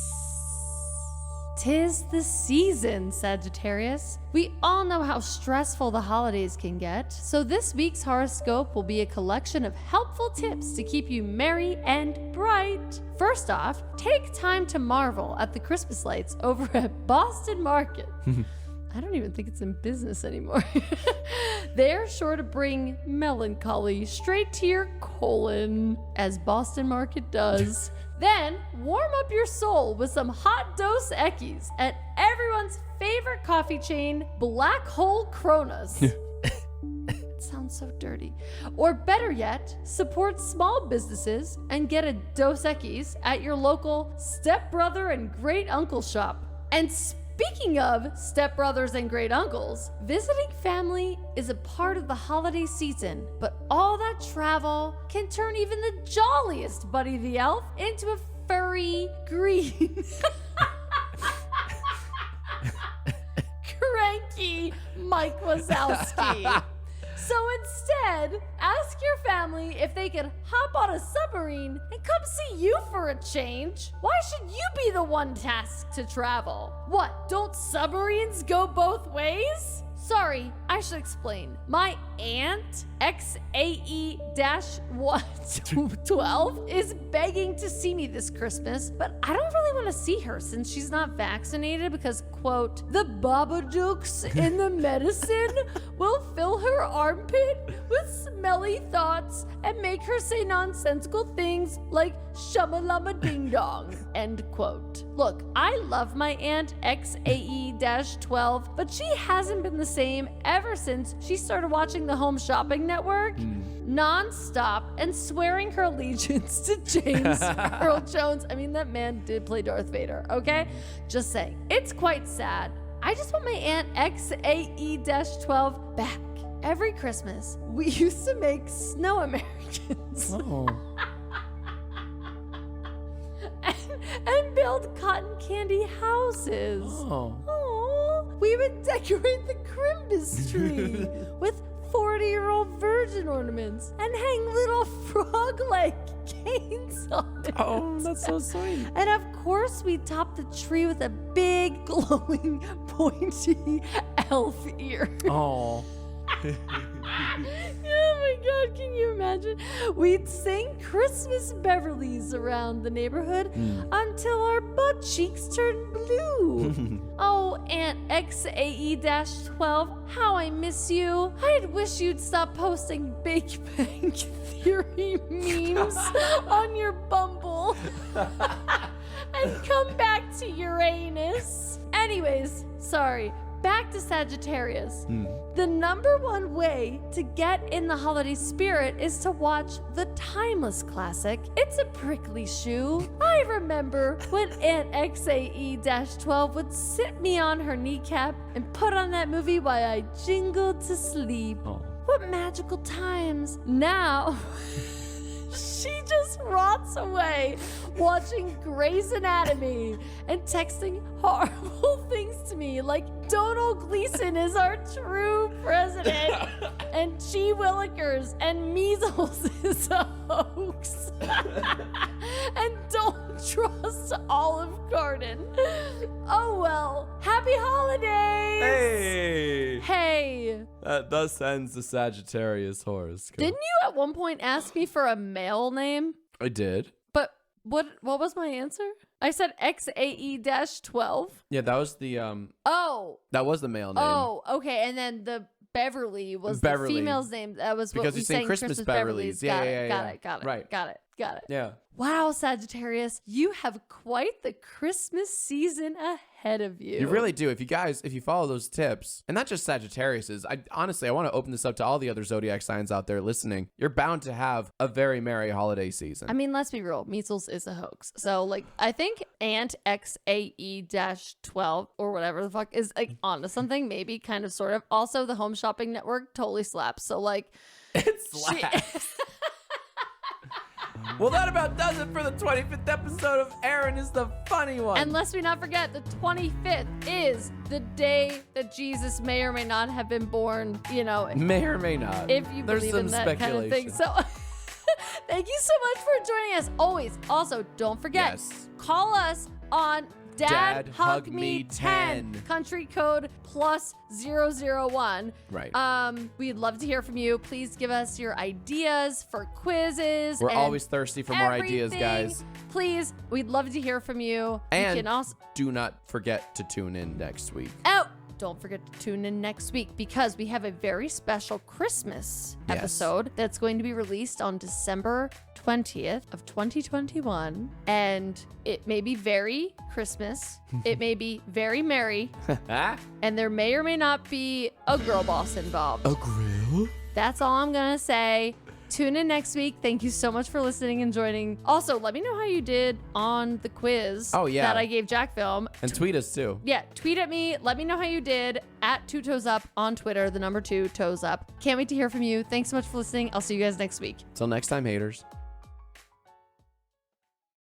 'Tis the season, Sagittarius. We all know how stressful the holidays can get, so this week's horoscope will be a collection of helpful tips to keep you merry and bright. First off, take time to marvel at the Christmas lights over at Boston Market. I I don't even think it's in business anymore. They're sure to bring melancholy straight to your colon, as Boston Market does. Then warm up your soul with some hot Dos Equis at everyone's favorite coffee chain, Black Hole Kronos. Sounds so dirty. Or better yet, support small businesses and get a Dos Equis at your local stepbrother and great uncle shop. And speaking of stepbrothers and great uncles, visiting family is a part of the holiday season, but all that travel can turn even the jolliest Buddy the Elf into a furry green cranky Mike Wazowski. So instead, ask your family if they can hop on a submarine and come see you for a change. Why should you be the one tasked to travel? What, don't submarines go both ways? Sorry, I should explain. My aunt, XAE-12, is begging to see me this Christmas, but I don't really want to see her since she's not vaccinated because, quote, the babadooks in the medicine will fill her armpit with smelly thoughts and make her say nonsensical things like shamalama ding dong, end quote. Look, I love my aunt XAE-12, but she hasn't been the same ever since she started watching the Home Shopping Network non-stop and swearing her allegiance to James Earl Jones. I mean, that man did play Darth Vader, okay? Just saying. It's quite sad. I just want my aunt XAE-12 back. Every Christmas, we used to make snow Americans. Oh. and build cotton candy houses. Oh. Aww. We would decorate the Crimbus tree with 40-year-old virgin ornaments and hang little frog-like canes on it. Oh, that's so sweet. And of course, we top the tree with a big, glowing, pointy elf ear. Oh. Oh my God, can you imagine? We'd sing Christmas Beverleys around the neighborhood until our butt cheeks turned blue. Oh, Aunt XAE-12, how I miss you. I'd wish you'd stop posting Big Bang Theory memes on your Bumble and come back to Uranus. Anyways, sorry. Back to Sagittarius. The number one way to get in the holiday spirit is to watch the timeless classic, It's a Prickly Shoe. I remember when Aunt XAE-12 would sit me on her kneecap and put on that movie while I jingled to sleep. Oh. What magical times. Now, she just rots away watching Grey's Anatomy and texting horrible things to me like Donald Gleason is our true president and G. Willikers and measles is a hoax. And don't trust Olive Garden. Oh well. Happy holidays! Hey! Hey! That thus ends the Sagittarius horoscope. Didn't you at one point ask me for a male name? I did. But what was my answer? I said XAE-12. Yeah, that was the Oh. that was the male name. Oh, okay. And then the Beverly was Beverly. the female's name. That was Because what we you sang sang Christmas Beverleys. Yeah, Got yeah, it. yeah, Got yeah. it. Got it. Right. Got it. Got it. Yeah. Wow, Sagittarius, you have quite the Christmas season ahead of you. You really do. If you follow those tips, and not just Sagittarius's, I want to open this up to all the other zodiac signs out there listening. You're bound to have a very merry holiday season. I mean, let's be real. Measles is a hoax. So, like, I think Aunt XAE-12 or whatever the fuck is like onto something, maybe, kind of, sort of. Also, the Home Shopping Network totally slaps. So, like, it slaps. Well, that about does it for the 25th episode of Erin is the Funny One. And lest we not forget, the 25th is the day that Jesus may or may not have been born, you know. May or may not. If you There's believe some in that kind of thing. speculation. So thank you so much for joining us. Always. Also, don't forget, Yes. call us on Dad Hug Hug Me Me 10. 10. Country code +001. Right. We'd love to hear from you. Please give us your ideas for quizzes. We're and always thirsty for more ideas, everything. guys. Please, we'd love to hear from you. And you can also do not forget to tune in next week. Oh, don't forget to tune in next week because we have a very special Christmas Yes. episode that's going to be released on December 20th of 2021. And it may be very Christmas. It may be very merry. And there may or may not be a girl boss involved. A grill? That's all I'm going to say. Tune in next week. Thank you so much for listening and joining. Also, let me know how you did on the quiz that I gave Jack Film. And tweet us too. Yeah, tweet at me. Let me know how you did at 2 Toes Up on Twitter, the number 2 Toes Up. Can't wait to hear from you. Thanks so much for listening. I'll see you guys next week. Till next time, haters.